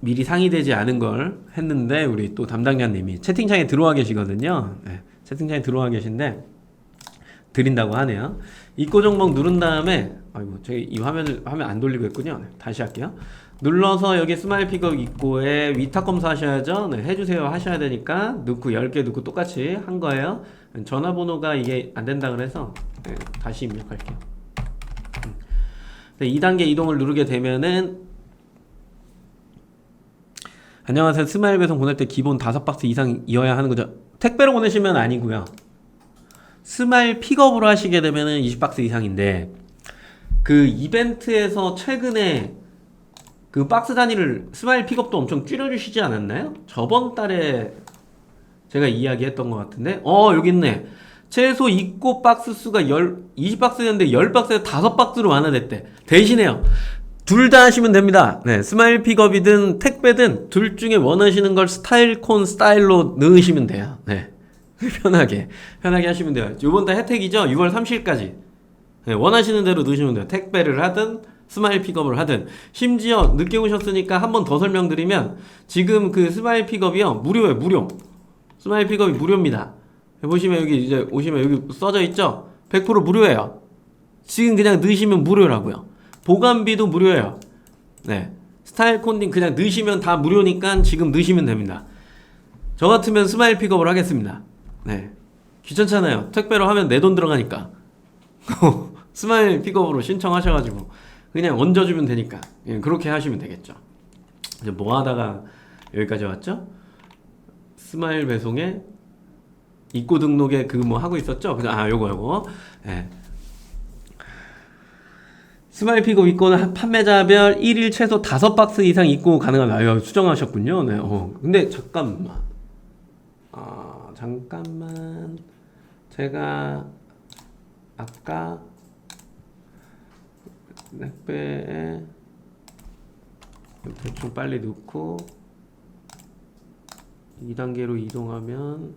미리 상의되지 않은 걸 했는데 우리 또 담당자님이 채팅창에 들어와 계시거든요. 채팅창에 들어와 계신데 드린다고 하네요. 입고 정보 누른 다음에 제가 이 화면 안 돌리고 했군요. 다시 할게요. 눌러서 여기 스마일 픽업 입고에 위탁 검사 하셔야죠. 해주세요 하셔야 되니까 넣고 10개 넣고 똑같이 한 거예요. 전화번호가 이게 안 된다 그래서 다시 입력할게요. 2단계 이동을 누르게 되면은 안녕하세요. 스마일 배송 보낼 때 기본 5박스 이상이어야 하는 거죠. 택배로 보내시면 아니고요. 스마일 픽업으로 하시게 되면은 20박스 이상인데 그 이벤트에서 최근에 그 박스 단위를 스마일 픽업도 엄청 줄여주시지 않았나요? 저번 달에 제가 이야기했던 것 같은데 여기 있네. 최소 입고 박스 수가 20박스였는데 10박스에서 5박스로 완화됐대. 대신에요. 둘 다 하시면 됩니다. 스마일 픽업이든 택배든 둘 중에 원하시는 걸 스타일로 넣으시면 돼요. 편하게 하시면 돼요. 이번 달 혜택이죠. 6월 30일까지 원하시는 대로 넣으시면 돼요. 택배를 하든 스마일 픽업을 하든. 심지어 늦게 오셨으니까 한 번 더 설명드리면 지금 그 스마일 픽업이요 무료예요. 무료. 스마일 픽업이 무료입니다. 보시면 여기 이제 오시면 여기 써져 있죠. 100% 무료예요. 지금 그냥 넣으시면 무료라고요. 보관비도 무료예요. 스타일 콘딩 그냥 넣으시면 다 무료니까 지금 넣으시면 됩니다. 저 같으면 스마일 픽업을 하겠습니다. 귀찮잖아요. 택배로 하면 내 돈 들어가니까. 스마일 픽업으로 신청하셔가지고 그냥 얹어주면 되니까 그렇게 하시면 되겠죠. 이제 뭐 하다가 여기까지 왔죠? 스마일 배송에 입고 등록에 뭐 하고 있었죠? 요거. 스마일 픽업 입고는 판매자별 1일 최소 5박스 이상 입고 가능합니다. 수정하셨군요. 근데 잠깐만. 제가 아까 택배에 대충 빨리 넣고 2단계로 이동하면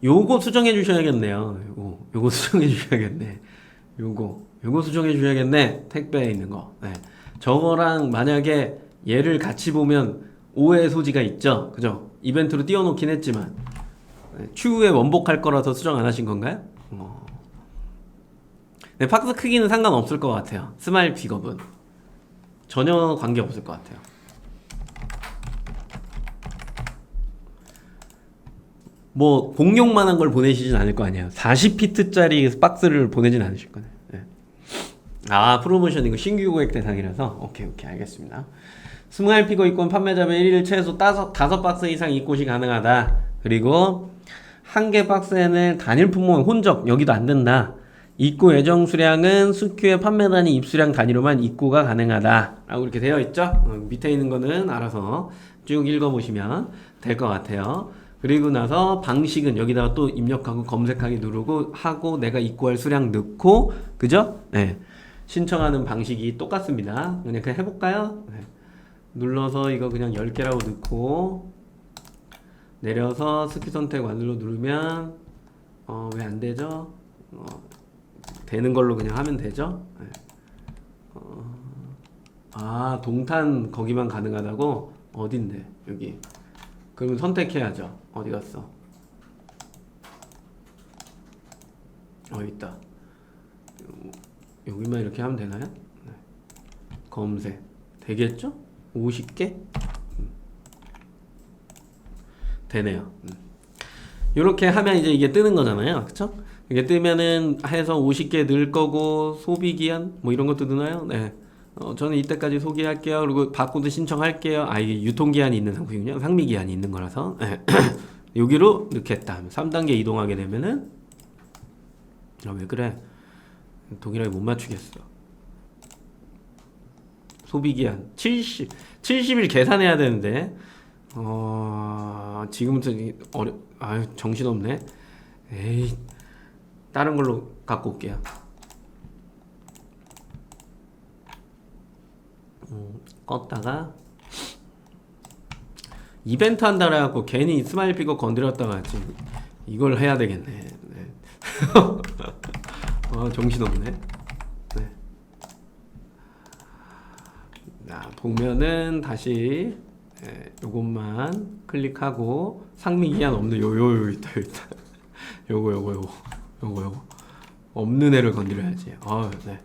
요거 수정해 주셔야겠네요. 요거 수정해 주셔야겠네. 요거 수정해 주셔야겠네. 택배에 있는 거. 저거랑 만약에 얘를 같이 보면 오해 소지가 있죠. 그죠? 이벤트로 띄워놓긴 했지만 추후에 원복할 거라서 수정 안 하신 건가요? 박스 크기는 상관없을 것 같아요. 스마일 픽업은 전혀 관계 없을 것 같아요. 뭐 공룡만한 걸 보내시진 않을 거 아니에요. 40피트짜리 박스를 보내진 않으실 거예요. 네. 아, 프로모션 이거 신규 고객 대상이라서 오케이 알겠습니다. 스마일 피거 입고는 판매자별 1일 최소 5박스 이상 입고시 가능하다. 그리고 한 개 박스에는 단일 품목 혼적 여기도 안 된다. 입고 예정 수량은 수큐의 판매단위 입수량 단위로만 입고가 가능하다 라고 이렇게 되어 있죠. 밑에 있는 거는 알아서 쭉 읽어보시면 될 것 같아요. 그리고 나서 방식은 여기다가 또 입력하고 검색하기 누르고 하고 내가 입고할 수량 넣고 그죠? 네. 신청하는 방식이 똑같습니다. 그냥 해볼까요? 네. 눌러서 이거 그냥 10개라고 넣고 내려서 스키 선택 완료로 누르면 왜 안 되죠? 되는 걸로 그냥 하면 되죠? 네. 아, 동탄 거기만 가능하다고? 어딘데? 여기. 그러면 선택해야죠. 어디 갔어? 있다. 여기만 이렇게 하면 되나요? 네. 검색. 되겠죠? 50개? 되네요. 이렇게 하면 이제 이게 뜨는 거잖아요. 그쵸? 이게 뜨면은 해서 50개 넣을 거고, 소비기한? 뭐 이런 것도 넣나요? 네. 저는 이때까지 소개할게요. 그리고 바꾸도 신청할게요. 이게 유통기한이 있는 상품이군요. 상미기한이 있는 거라서. 여기로 넣겠다. 3단계 이동하게 되면은, 왜 그래? 동일하게 못 맞추겠어. 소비기한 70일 계산해야 되는데, 지금부터 정신없네. 에이, 다른 걸로 갖고 올게요. 껐다가 이벤트 한다 그래갖고 괜히 스마일 피거 건드렸다가 지금 이걸 해야 되겠네. 네. 정신없네. 네. 자, 보면은 다시 요것만 클릭하고 상미기한 없는 요 있다. 요거 없는 애를 건드려야지. 네.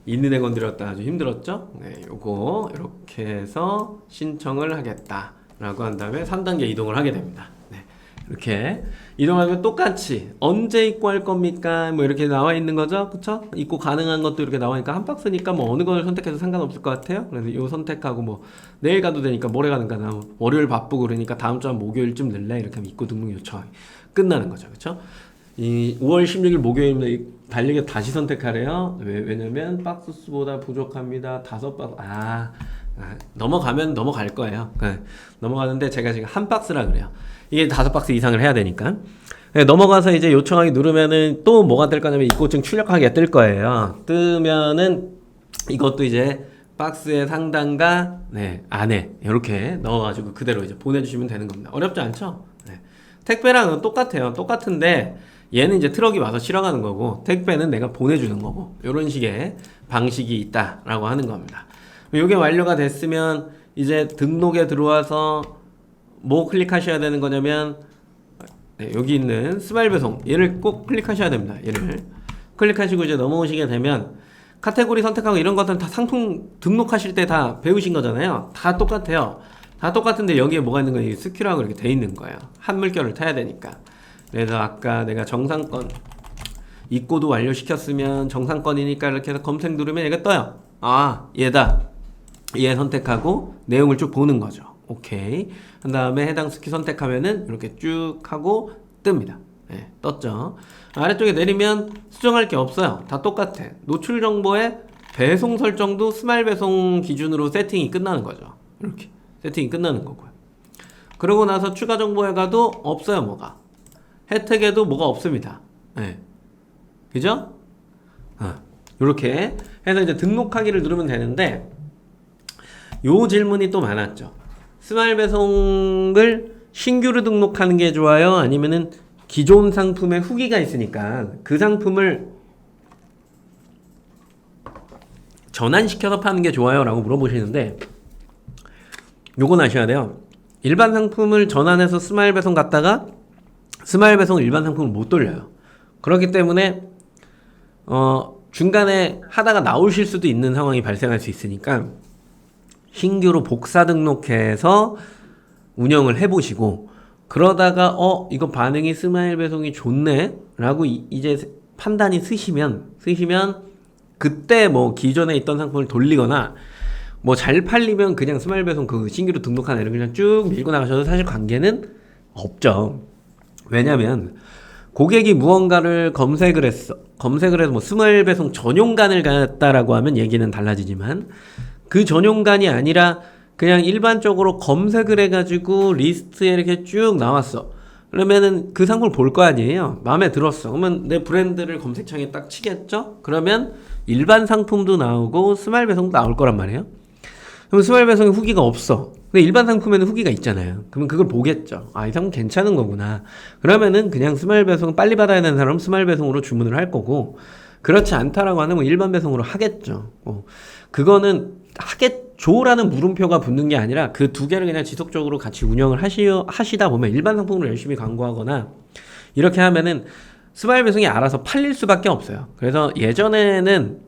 있는 애 건드렸다 아주 힘들었죠? 네, 요거 이렇게 해서 신청을 하겠다 라고 한 다음에 3단계 이동을 하게 됩니다. 네, 이렇게 이동하면 똑같이 언제 입고할 겁니까? 뭐 이렇게 나와 있는 거죠? 그쵸? 입고 가능한 것도 이렇게 나와니까 한 박스니까 뭐 어느 걸 선택해도 상관없을 것 같아요. 그래서 요 선택하고 뭐 내일 가도 되니까 모레 가든가 나 월요일 바쁘고 그러니까 다음 주 한 목요일쯤 넣을래? 이렇게 하면 입고 등록 요청이 끝나는 거죠. 그쵸? 이 5월 16일 목요일입니다. 달리기 다시 선택하래요. 왜냐면 박스 수보다 부족합니다. 5박스. 넘어가면 넘어갈 거예요. 네, 넘어가는데 제가 지금 한 박스라 그래요. 이게 5박스 이상을 해야 되니까. 네, 넘어가서 이제 요청하기 누르면은 또 뭐가 뜰 거냐면 입고증 출력하기가 뜰 거예요. 뜨면은 이것도 이제 박스의 상단과 안에 이렇게 넣어가지고 그대로 이제 보내주시면 되는 겁니다. 어렵지 않죠? 네. 택배랑은 똑같아요. 똑같은데 얘는 이제 트럭이 와서 실어가는 거고 택배는 내가 보내주는 거고 이런 식의 방식이 있다라고 하는 겁니다. 이게 완료가 됐으면 이제 등록에 들어와서 뭐 클릭하셔야 되는 거냐면 여기 있는 스마일 배송 얘를 꼭 클릭하셔야 됩니다. 얘를 클릭하시고 이제 넘어오시게 되면 카테고리 선택하고 이런 것들은 다 상품 등록하실 때 다 배우신 거잖아요. 다 똑같아요. 다 똑같은데 여기에 뭐가 있는 거예요? 스큐라고 이렇게 돼 있는 거예요. 한 물결을 타야 되니까. 그래서 아까 내가 정상권 입고도 완료시켰으면 정상권이니까 이렇게 해서 검색 누르면 얘가 떠요. 얘다. 얘 선택하고 내용을 쭉 보는 거죠. 오케이. 그 다음에 해당 스큐 선택하면은 이렇게 쭉 하고 뜹니다. 네, 떴죠. 아래쪽에 내리면 수정할 게 없어요. 다 똑같아. 노출 정보의 배송 설정도 스마일 배송 기준으로 세팅이 끝나는 거죠. 이렇게 세팅이 끝나는 거고요. 그러고 나서 추가 정보에 가도 없어요. 뭐가 혜택에도 뭐가 없습니다. 네. 그죠? 이렇게 해서 이제 등록하기를 누르면 되는데 요 질문이 또 많았죠. 스마일 배송을 신규로 등록하는 게 좋아요? 아니면은 기존 상품에 후기가 있으니까 그 상품을 전환시켜서 파는 게 좋아요? 라고 물어보시는데 요건 아셔야 돼요. 일반 상품을 전환해서 스마일 배송 갔다가 스마일 배송 일반 상품을 못 돌려요. 그렇기 때문에 중간에 하다가 나오실 수도 있는 상황이 발생할 수 있으니까 신규로 복사 등록해서 운영을 해보시고 그러다가 이거 반응이 스마일 배송이 좋네 라고 이제 판단이 쓰시면 그때 뭐 기존에 있던 상품을 돌리거나 뭐 잘 팔리면 그냥 스마일 배송 그 신규로 등록한 애를 그냥 쭉 밀고 나가셔도 사실 관계는 없죠. 왜냐면 고객이 무언가를 검색을 해서 뭐 스마일 배송 전용간을 갔다라고 하면 얘기는 달라지지만 그 전용간이 아니라 그냥 일반적으로 검색을 해가지고 리스트에 이렇게 쭉 나왔어. 그러면은 그 상품을 볼 거 아니에요. 마음에 들었어. 그러면 내 브랜드를 검색창에 딱 치겠죠? 그러면 일반 상품도 나오고 스마일 배송도 나올 거란 말이에요. 그럼 스마일 배송에 후기가 없어. 근데 일반 상품에는 후기가 있잖아요. 그러면 그걸 보겠죠. 아, 이 상품 괜찮은 거구나. 그러면은 그냥 스마일 배송 빨리 받아야 되는 사람은 스마일 배송으로 주문을 할 거고, 그렇지 않다라고 하면 뭐 일반 배송으로 하겠죠. 그거는 하겠죠라는 물음표가 붙는 게 아니라 그 두 개를 그냥 지속적으로 같이 운영을 하시다 보면 일반 상품으로 열심히 광고하거나 이렇게 하면은 스마일 배송이 알아서 팔릴 수밖에 없어요. 그래서 예전에는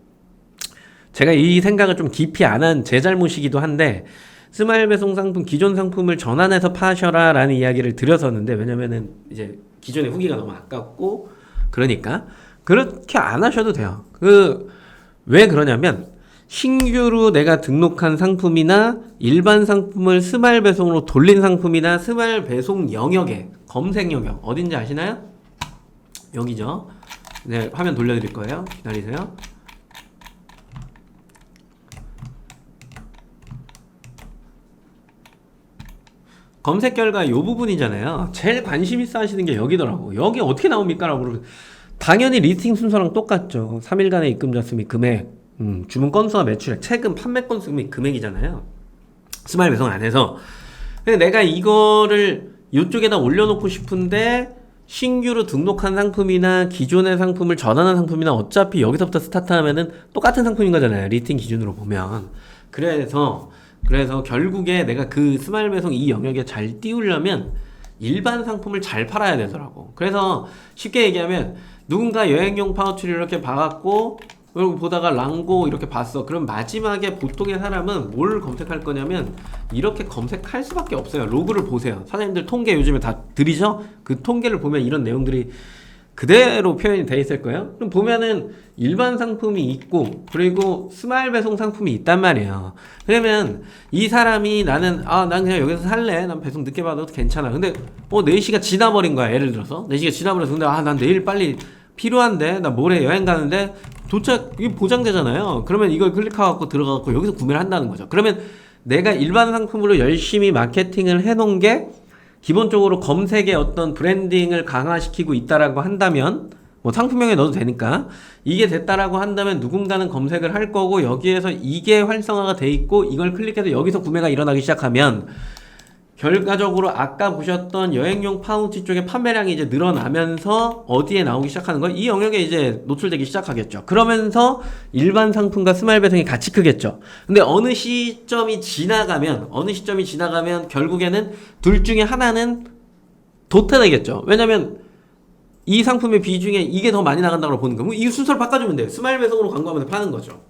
제가 이 생각을 좀 깊이 안 한 제 잘못이기도 한데 스마일 배송 상품 기존 상품을 전환해서 파셔라 라는 이야기를 드렸었는데, 왜냐면은 이제 기존의 후기가 너무 아깝고 그러니까 그렇게 안 하셔도 돼요. 왜 그러냐면 신규로 내가 등록한 상품이나 일반 상품을 스마일 배송으로 돌린 상품이나 스마일 배송 영역에 검색 영역 어딘지 아시나요? 여기죠. 네, 화면 돌려드릴 거예요. 기다리세요. 검색 결과 이 부분이잖아요. 제일 관심 있어 하시는 게 여기더라고. 여기 어떻게 나옵니까? 라고 그러면 당연히 리스팅 순서랑 똑같죠. 3일간의 입금 잔수 및 금액, 주문 건수와 매출액, 최근 판매 건수 및 금액이잖아요. 스마일 배송 안에서. 근데 내가 이거를 이쪽에다 올려놓고 싶은데 신규로 등록한 상품이나 기존의 상품을 전환한 상품이나 어차피 여기서부터 스타트하면은 똑같은 상품인 거잖아요. 리스팅 기준으로 보면. 그래서 결국에 내가 그 스마일 배송 이 영역에 잘 띄우려면 일반 상품을 잘 팔아야 되더라고. 그래서 쉽게 얘기하면 누군가 여행용 파우치를 이렇게 봐갖고 그리고 보다가 랑고 이렇게 봤어. 그럼 마지막에 보통의 사람은 뭘 검색할 거냐면 이렇게 검색할 수밖에 없어요. 로그를 보세요. 사장님들 통계 요즘에 다 들이죠? 그 통계를 보면 이런 내용들이 그대로 표현이 돼 있을 거예요. 그럼 보면은 일반 상품이 있고 그리고 스마일 배송 상품이 있단 말이에요. 그러면 이 사람이 난 그냥 여기서 살래. 난 배송 늦게 받아도 괜찮아. 근데 4시가 지나버린 거야. 예를 들어서 4시가 지나버려서 근데 난 내일 빨리 필요한데 나 모레 여행 가는데 도착 이게 보장되잖아요. 그러면 이걸 클릭하고 들어가고 여기서 구매를 한다는 거죠. 그러면 내가 일반 상품으로 열심히 마케팅을 해놓은 게 기본적으로 검색에 어떤 브랜딩을 강화시키고 있다라고 한다면 뭐 상품명에 넣어도 되니까 이게 됐다라고 한다면 누군가는 검색을 할 거고 여기에서 이게 활성화가 돼 있고 이걸 클릭해서 여기서 구매가 일어나기 시작하면 결과적으로 아까 보셨던 여행용 파우치 쪽의 판매량이 이제 늘어나면서 어디에 나오기 시작하는 거예요? 이 영역에 이제 노출되기 시작하겠죠. 그러면서 일반 상품과 스마일 배송이 같이 크겠죠. 근데 어느 시점이 지나가면 결국에는 둘 중에 하나는 도태되겠죠. 왜냐면 이 상품의 비중에 이게 더 많이 나간다고 보는 거예요. 이 순서를 바꿔주면 돼요. 스마일 배송으로 광고하면서 파는 거죠.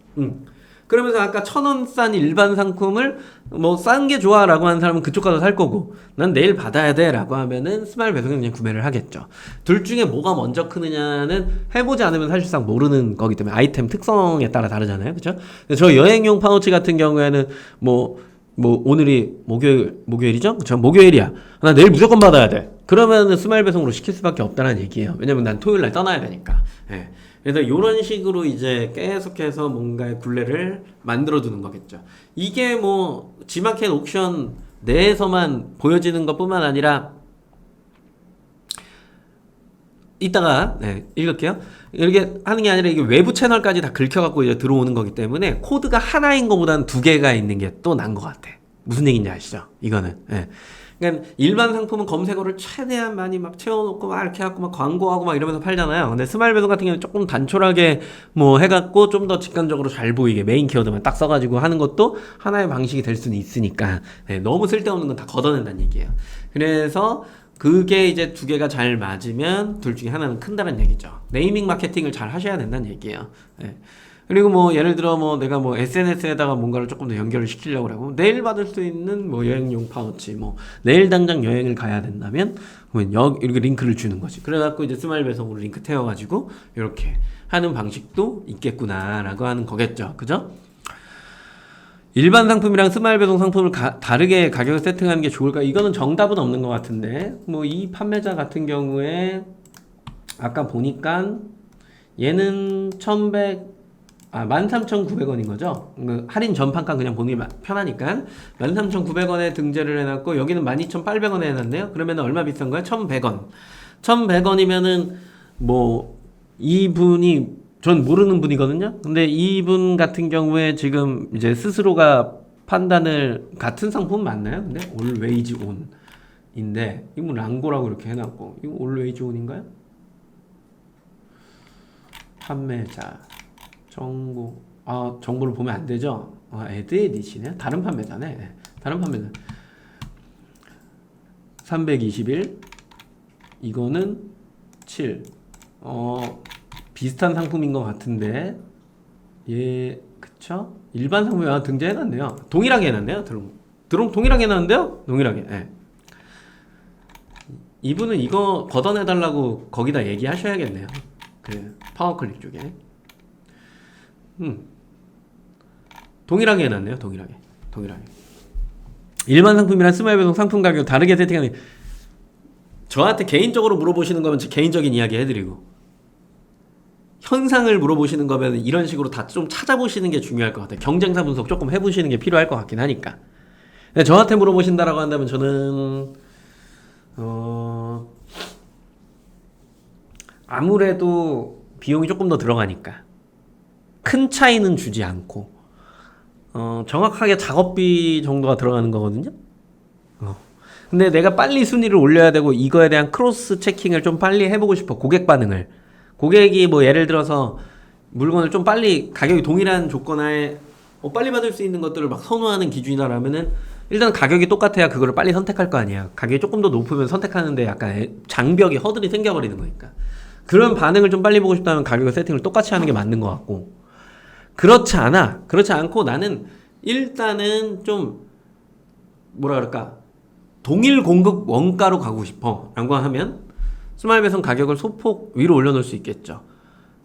그러면서 아까 1,000원 싼 일반 상품을 뭐 싼 게 좋아 라고 하는 사람은 그쪽 가서 살 거고 난 내일 받아야 돼 라고 하면은 스마일 배송에 그냥 구매를 하겠죠. 둘 중에 뭐가 먼저 크느냐는 해보지 않으면 사실상 모르는 거기 때문에 아이템 특성에 따라 다르잖아요. 그쵸? 저 여행용 파우치 같은 경우에는 뭐 오늘이 목요일이죠? 그쵸? 목요일이야. 나 내일 무조건 받아야 돼. 그러면은 스마일 배송으로 시킬 수밖에 없다는 얘기예요. 왜냐면 난 토요일날 떠나야 되니까. 예. 그래서 이런 식으로 이제 계속해서 뭔가의 굴레를 만들어두는 거겠죠. 이게 뭐 지마켓 옥션 내에서만 보여지는 것뿐만 아니라 이따가 읽을게요. 이렇게 하는 게 아니라 이게 외부 채널까지 다 긁혀갖고 이제 들어오는 거기 때문에 코드가 하나인 것보다는 2개가 있는 게 또 나은 것 같아. 무슨 얘기인지 아시죠? 이거는. 그러니까 일반 상품은 검색어를 최대한 많이 막 채워놓고 막 이렇게 해갖고 막 광고하고 막 이러면서 팔잖아요. 근데 스마일 배송 같은 경우는 조금 단촐하게 뭐 해갖고 좀 더 직관적으로 잘 보이게 메인 키워드만 딱 써가지고 하는 것도 하나의 방식이 될 수는 있으니까 너무 쓸데없는 건 다 걷어낸다는 얘기예요. 그래서 그게 이제 2개가 잘 맞으면 둘 중에 하나는 큰다는 얘기죠. 네이밍 마케팅을 잘 하셔야 된다는 얘기예요. 그리고 뭐 예를 들어 뭐 내가 뭐 SNS에다가 뭔가를 조금 더 연결을 시키려고 하고 내일 받을 수 있는 뭐 여행용 파우치 뭐 내일 당장 여행을 가야 된다면 그러면 이렇게 링크를 주는 거지. 그래갖고 이제 스마일 배송으로 링크 태워가지고 이렇게 하는 방식도 있겠구나라고 하는 거겠죠. 그죠? 일반 상품이랑 스마일 배송 상품을 다르게 가격을 세팅하는 게 좋을까? 이거는 정답은 없는 것 같은데 뭐 이 판매자 같은 경우에 아까 보니까 얘는 13,900원인 거죠. 할인 전판가 그냥 보는 게 편하니까 13,900원에 등재를 해놨고 여기는 12,800원에 해놨네요. 그러면 얼마 비싼 거야? 1,100원. 1,100원이면은 뭐 이분이 전 모르는 분이거든요. 근데 이분 같은 경우에 지금 이제 스스로가 판단을 같은 상품 맞나요? 근데 always on인데 이거 랑고라고 이렇게 해놨고 이거 always on인가요? 판매자 정보를 보면 안 되죠? add edit이네. 다른 판매자네. 다른 판매자. 321. 이거는 7. 비슷한 상품인 것 같은데. 그쵸? 일반 상품이 등재해놨네요. 동일하게 해놨네요. 드럼 동일하게 해놨는데요? 동일하게. 네. 이분은 이거 걷어내달라고 거기다 얘기하셔야겠네요. 그 파워클릭 쪽에. 동일하게 해놨네요. 동일하게. 일반 상품이랑 스마일 배송 상품 가격 다르게 세팅하는 저한테 개인적으로 물어보시는 거면 제 개인적인 이야기 해드리고 현상을 물어보시는 거면 이런 식으로 다 좀 찾아보시는 게 중요할 것 같아요. 경쟁사 분석 조금 해보시는 게 필요할 것 같긴 하니까. 근데 저한테 물어보신다라고 한다면 저는 아무래도 비용이 조금 더 들어가니까 큰 차이는 주지 않고 정확하게 작업비 정도가 들어가는 거거든요. 근데 내가 빨리 순위를 올려야 되고 이거에 대한 크로스 체킹을 좀 빨리 해보고 싶어. 고객 반응을. 고객이 뭐 예를 들어서 물건을 좀 빨리 가격이 동일한 조건하에 빨리 받을 수 있는 것들을 막 선호하는 기준이다라면은 일단 가격이 똑같아야 그거를 빨리 선택할 거 아니야. 가격이 조금 더 높으면 선택하는데 약간 장벽이 허들이 생겨버리는 거니까. 그런 반응을 좀 빨리 보고 싶다면 가격을 세팅을 똑같이 하는 게 맞는 것 같고 그렇지 않고 나는 일단은 좀 뭐라 그럴까 동일 공급 원가로 가고 싶어 라고 하면 스마일 배송 가격을 소폭 위로 올려놓을 수 있겠죠.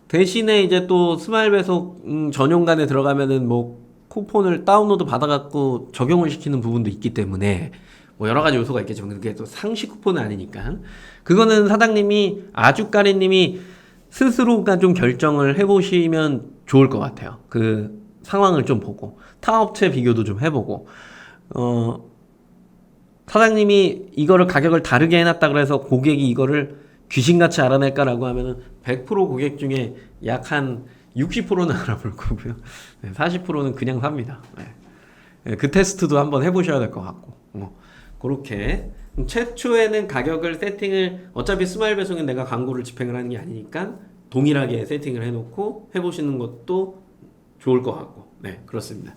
대신에 이제 또 스마일 배송 전용간에 들어가면은 뭐 쿠폰을 다운로드 받아갖고 적용을 시키는 부분도 있기 때문에 뭐 여러 가지 요소가 있겠지만 그게 또 상시 쿠폰은 아니니까 그거는 사장님이 아주까리님이 스스로가 좀 결정을 해보시면 좋을 것 같아요. 그 상황을 좀 보고 타업체 비교도 좀 해보고 사장님이 이거를 가격을 다르게 해놨다 그래서 고객이 이거를 귀신같이 알아낼까라고 하면은 100% 고객 중에 약 한 60%는 알아볼 거고요. 40%는 그냥 삽니다. 그 테스트도 한번 해보셔야 될 것 같고 그렇게 최초에는 가격을 세팅을 어차피 스마일 배송은 내가 광고를 집행을 하는 게 아니니까 동일하게 세팅을 해놓고 해보시는 것도 좋을 것 같고 그렇습니다.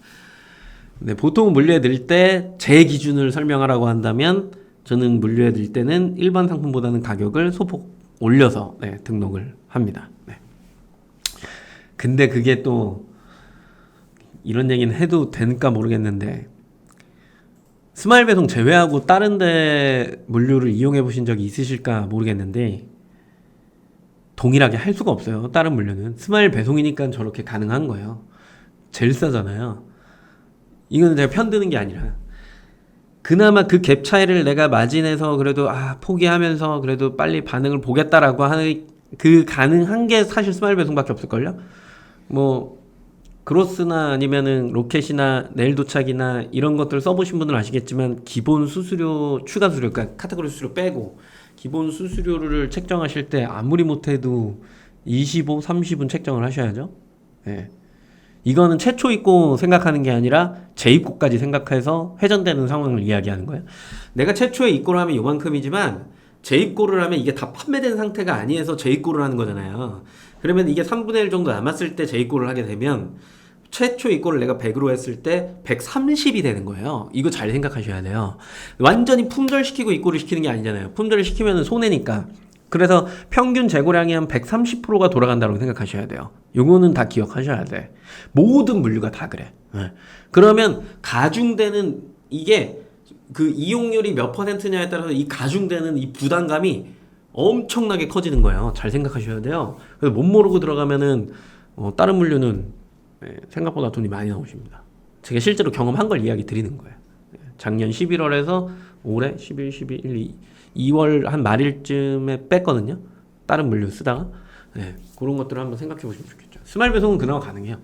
보통 물류에 넣을 때 제 기준을 설명하라고 한다면 저는 물류에 넣을 때는 일반 상품보다는 가격을 소폭 올려서 등록을 합니다. 근데 그게 또 이런 얘기는 해도 되니까 모르겠는데 스마일 배송 제외하고 다른 데 물류를 이용해 보신 적이 있으실까 모르겠는데 동일하게 할 수가 없어요. 다른 물류는 스마일 배송이니까 저렇게 가능한 거예요. 제일 싸잖아요. 이거는 제가 편드는 게 아니라 그나마 그 갭 차이를 내가 마진해서 그래도 포기하면서 그래도 빨리 반응을 보겠다라고 하는 그 가능한 게 사실 스마일 배송밖에 없을걸요? 뭐 그로스나 아니면은 로켓이나 내일 도착이나 이런 것들 써보신 분들은 아시겠지만 기본 수수료, 추가 수수료, 그러니까 카테고리 수수료 빼고 기본 수수료를 책정하실 때 아무리 못해도 25, 30은 책정을 하셔야죠. 이거는 최초 입고 생각하는 게 아니라 재입고까지 생각해서 회전되는 상황을 이야기하는 거예요. 내가 최초에 입고를 하면 요만큼이지만 재입고를 하면 이게 다 판매된 상태가 아니어서 재입고를 하는 거잖아요. 그러면 이게 3분의 1 정도 남았을 때 재입고를 하게 되면 최초 입고를 내가 100으로 했을 때 130이 되는 거예요. 이거 잘 생각하셔야 돼요. 완전히 품절시키고 입고를 시키는 게 아니잖아요. 품절을 시키면 손해니까. 그래서 평균 재고량이 한 130%가 돌아간다고 생각하셔야 돼요. 요거는 다 기억하셔야 돼. 모든 물류가 다 그래. 예. 그러면 가중되는 이게 그 이용률이 몇 퍼센트냐에 따라서 이 가중되는 이 부담감이 엄청나게 커지는 거예요. 잘 생각하셔야 돼요. 그래서 못 모르고 들어가면은 다른 물류는 생각보다 돈이 많이 나오십니다. 제가 실제로 경험한 걸 이야기 드리는 거예요. 작년 11월에서 올해 11, 12, 1, 2월 한 말일쯤에 뺐거든요. 다른 물류 쓰다가. 네, 그런 것들을 한번 생각해 보시면 좋겠죠. 스마일 배송은 그나마 가능해요.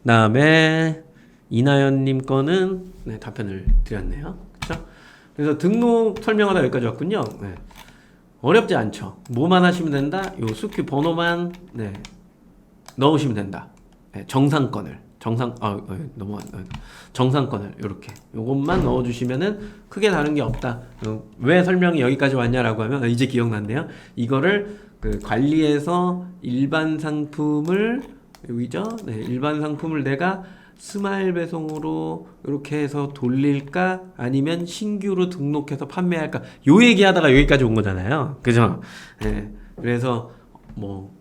그다음에 이나연님 거는 답변을 드렸네요. 그렇죠? 그래서 등록 설명하다 여기까지 왔군요. 네. 어렵지 않죠. 뭐만 하시면 된다. 요 수큐 번호만 넣으시면 된다. 네, 정상권을 이렇게 요것만 넣어주시면은 크게 다른 게 없다. 왜 설명이 여기까지 왔냐라고 하면 이제 기억났네요. 이거를 그 관리해서 일반 상품을 여기죠. 네, 일반 상품을 내가 스마일 배송으로 이렇게 해서 돌릴까 아니면 신규로 등록해서 판매할까 요 얘기하다가 여기까지 온 거잖아요. 그죠? 네, 그래서 뭐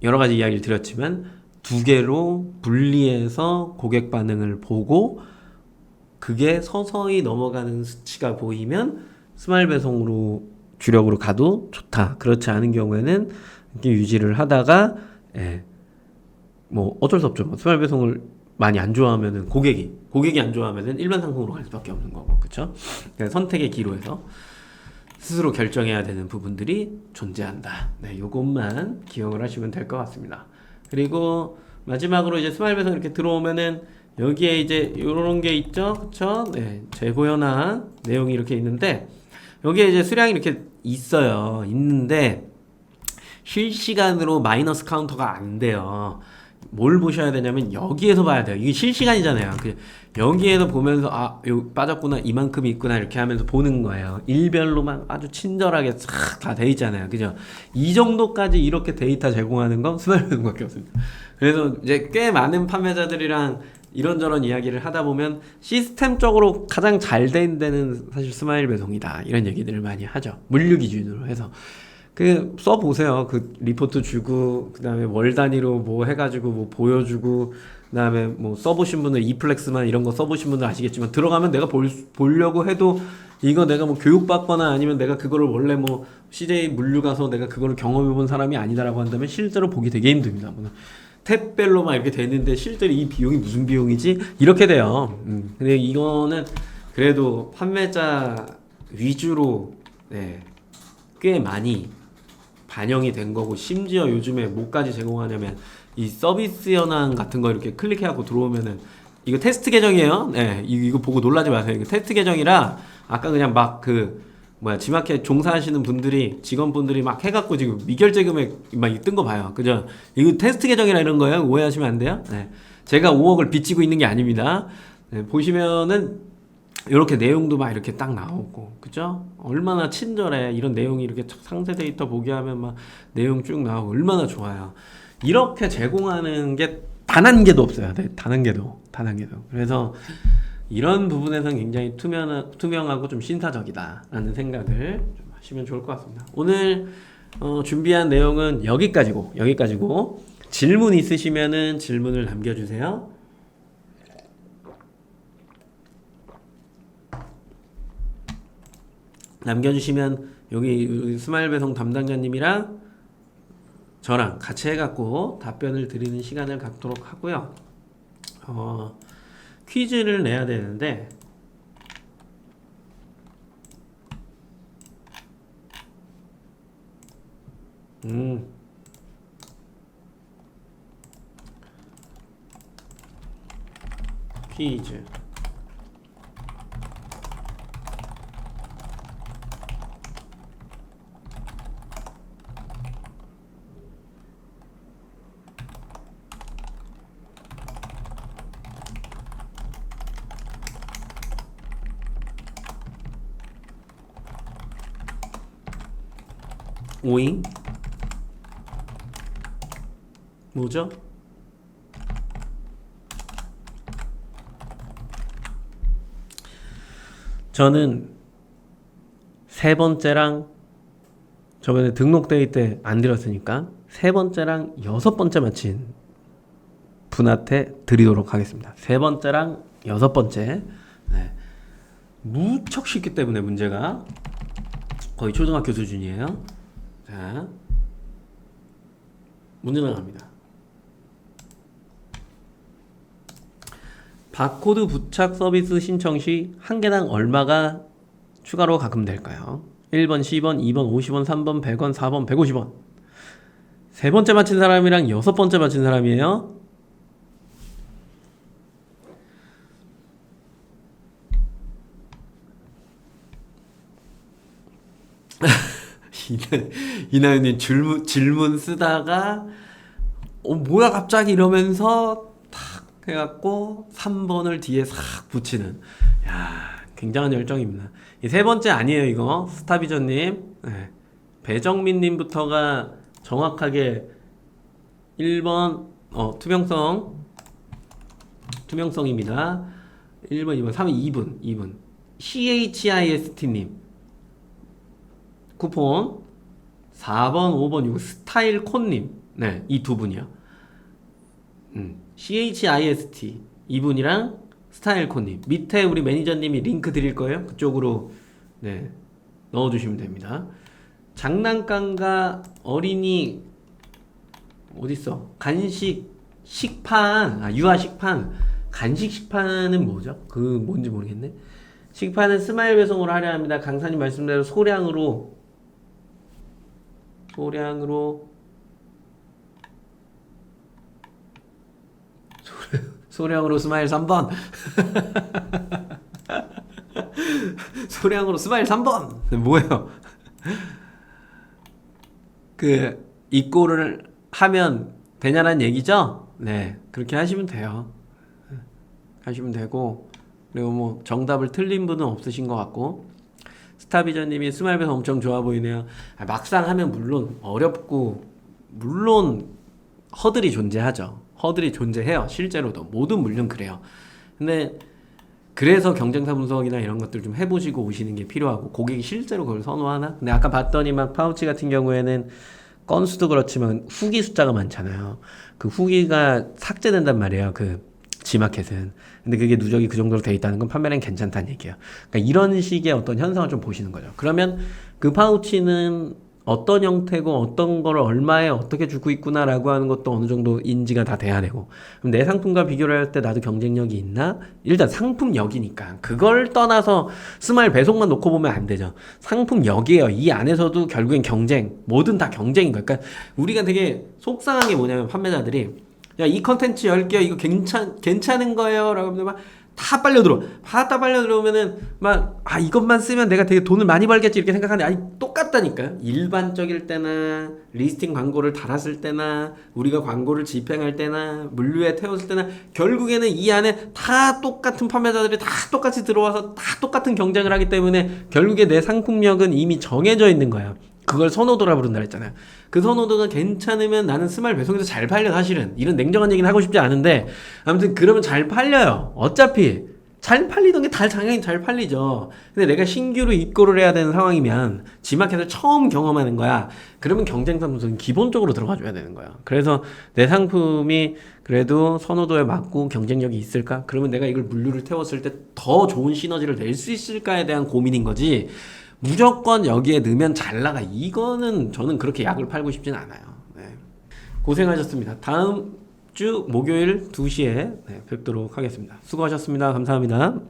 여러 가지 이야기를 드렸지만 두 개로 분리해서 고객 반응을 보고 그게 서서히 넘어가는 수치가 보이면 스마일 배송으로 주력으로 가도 좋다. 그렇지 않은 경우에는 이렇게 유지를 하다가 뭐 어쩔 수 없죠. 스마일 배송을 많이 안 좋아하면은 고객이 안 좋아하면은 일반 상품으로 갈 수밖에 없는 거고, 그렇죠? 선택의 기로에서 스스로 결정해야 되는 부분들이 존재한다. 네, 요것만 기억을 하시면 될 것 같습니다. 그리고 마지막으로 이제 스마일 배송 이렇게 들어오면은 여기에 이제 요런 게 있죠, 그쵸? 네, 재고 현황 내용이 이렇게 있는데 여기에 이제 수량이 이렇게 있는데 실시간으로 마이너스 카운터가 안 돼요. 뭘 보셔야 되냐면 여기에서 봐야 돼요. 이게 실시간이잖아요. 여기에서 보면서 요 빠졌구나, 이만큼 있구나 이렇게 하면서 보는 거예요. 일별로만 아주 친절하게 싹 다 돼 있잖아요. 그죠? 이 정도까지 이렇게 데이터 제공하는 건 스마일 배송밖에 없습니다. 그래서 이제 꽤 많은 판매자들이랑 이런저런 이야기를 하다 보면 시스템적으로 가장 잘 된 데는 사실 스마일 배송이다 이런 얘기들을 많이 하죠. 물류 기준으로 해서 써보세요. 그 리포트 주고 그 다음에 월 단위로 뭐 해가지고 뭐 보여주고 그 다음에 뭐 써보신 분들 이플렉스만 이런 거 써보신 분들 아시겠지만 들어가면 내가 보려고 해도 이거 내가 뭐 교육받거나 아니면 내가 그거를 원래 뭐 CJ 물류 가서 내가 그거를 경험해본 사람이 아니다라고 한다면 실제로 보기 되게 힘듭니다. 탭별로만 이렇게 되는데 실제로 이 비용이 무슨 비용이지? 이렇게 돼요. 근데 이거는 그래도 판매자 위주로 꽤 많이 반영이 된 거고, 심지어 요즘에 뭐까지 제공하냐면 이 서비스 현황 같은 거 이렇게 클릭해갖고 들어오면은 이거 테스트 계정이에요. 네, 이거 보고 놀라지 마세요. 이거 테스트 계정이라 아까 그냥 막 지마켓 종사하시는 분들이 직원분들이 막 해갖고 지금 미결제 금액 막 뜬 거 봐요. 그죠? 이거 테스트 계정이라 이런 거예요. 오해하시면 안 돼요. 네, 제가 5억을 빚지고 있는 게 아닙니다. 네, 보시면은 이렇게 내용도 막 이렇게 딱 나오고, 그죠? 얼마나 친절해. 이런 내용이 이렇게 상세 데이터 보게 하면 막 내용 쭉 나오고 얼마나 좋아요. 이렇게 제공하는 게 단 한 개도 없어요. 네, 단 한 개도. 그래서 이런 부분에서는 굉장히 투명하고 좀 신사적이다라는 생각을 좀 하시면 좋을 것 같습니다. 오늘 준비한 내용은 여기까지고 질문 있으시면은 질문을 남겨주세요. 남겨주시면 여기 스마일 배송 담당자님이랑 저랑 같이 해갖고 답변을 드리는 시간을 갖도록 하고요. 퀴즈를 내야 되는데 퀴즈 오잉? 뭐죠? 저는 세 번째랑 저번에 등록데이 때 안 드렸으니까 세 번째랑 여섯 번째 맞힌 분한테 드리도록 하겠습니다. 세 번째랑 여섯 번째. 네. 무척 쉽기 때문에 문제가 거의 초등학교 수준이에요. 자, 문제 나갑니다. 바코드 부착 서비스 신청 시 한 개당 얼마가 추가로 가금될까요? 1번, 10원, 2번, 50원, 3번, 100원, 4번, 150원. 세 번째 맞힌 사람이랑 여섯 번째 맞힌 사람이에요. 이나연님 질문 쓰다가 뭐야 갑자기 이러면서 탁 해갖고 3번을 뒤에 싹 붙이는, 야, 굉장한 열정입니다. 이 세 번째 아니에요 이거. 스타비전님, 네. 배정민님부터가 정확하게 1번 투명성입니다. 1번, 2번, 3번, 2번 CHIST님 쿠폰 4번, 5번, 6번 스타일콘님, 네, 이 두 분이요. CHIST 이분이랑 스타일콘님, 밑에 우리 매니저님이 링크 드릴 거예요. 그쪽으로 네 넣어주시면 됩니다. 장난감과 어린이 어딨어? 간식 식판, 유아 식판, 간식 식판은 뭐죠? 그 뭔지 모르겠네. 식판은 스마일 배송으로 하려 합니다. 강사님 말씀대로 소량으로 스마일 3번. 소량으로 스마일 3번. 뭐예요? 입고를 하면 되냐는 얘기죠? 네, 그렇게 하시면 돼요. 하시면 되고, 그리고 뭐 정답을 틀린 분은 없으신 것 같고. 스타비전님이 스마일 배송 엄청 좋아 보이네요. 막상 하면 물론 어렵고 물론 허들이 존재하죠. 허들이 존재해요. 실제로도 모든 물론 그래요. 근데 그래서 경쟁사 분석이나 이런 것들 좀 해보시고 오시는 게 필요하고, 고객이 실제로 그걸 선호하나? 근데 아까 봤더니 막 파우치 같은 경우에는 건수도 그렇지만 후기 숫자가 많잖아요. 그 후기가 삭제된단 말이에요. 그 G마켓은. 근데 그게 누적이 그 정도로 돼 있다는 건 판매량이 괜찮다는 얘기예요. 그러니까 이런 식의 어떤 현상을 좀 보시는 거죠. 그러면 그 파우치는 어떤 형태고 어떤 거를 얼마에 어떻게 주고 있구나라고 하는 것도 어느 정도 인지가 다 돼야 되고, 그럼 내 상품과 비교를 할 때 나도 경쟁력이 있나? 일단 상품력이니까 그걸 떠나서 스마일 배송만 놓고 보면 안 되죠. 상품력이에요. 이 안에서도 결국엔 경쟁, 뭐든 다 경쟁인 거예요. 그러니까 우리가 되게 속상한 게 뭐냐면 판매자들이 야, 이 컨텐츠 10개 이거 괜찮은 거예요 라고 하면 막 다 빨려 들어오면은 막 이것만 쓰면 내가 되게 돈을 많이 벌겠지 이렇게 생각하는데, 아니 똑같다니까요. 일반적일 때나 리스팅 광고를 달았을 때나 우리가 광고를 집행할 때나 물류에 태웠을 때나 결국에는 이 안에 다 똑같은 판매자들이 다 똑같이 들어와서 다 똑같은 경쟁을 하기 때문에 결국에 내 상품력은 이미 정해져 있는 거야. 그걸 선호도라 부른다 했잖아요. 그 선호도가 괜찮으면 나는 스마일 배송에서 잘 팔려. 사실은 이런 냉정한 얘기는 하고 싶지 않은데, 아무튼 그러면 잘 팔려요. 어차피 잘 팔리던 게 다 당연히 잘 팔리죠. 근데 내가 신규로 입고를 해야 되는 상황이면 G마켓을 처음 경험하는 거야. 그러면 경쟁사 분석은 기본적으로 들어가 줘야 되는 거야. 그래서 내 상품이 그래도 선호도에 맞고 경쟁력이 있을까? 그러면 내가 이걸 물류를 태웠을 때 더 좋은 시너지를 낼 수 있을까에 대한 고민인 거지, 무조건 여기에 넣으면 잘 나가, 이거는 저는 그렇게 약을 팔고 싶진 않아요. 네. 고생하셨습니다. 다음 주 목요일 2시에 뵙도록 하겠습니다. 수고하셨습니다. 감사합니다.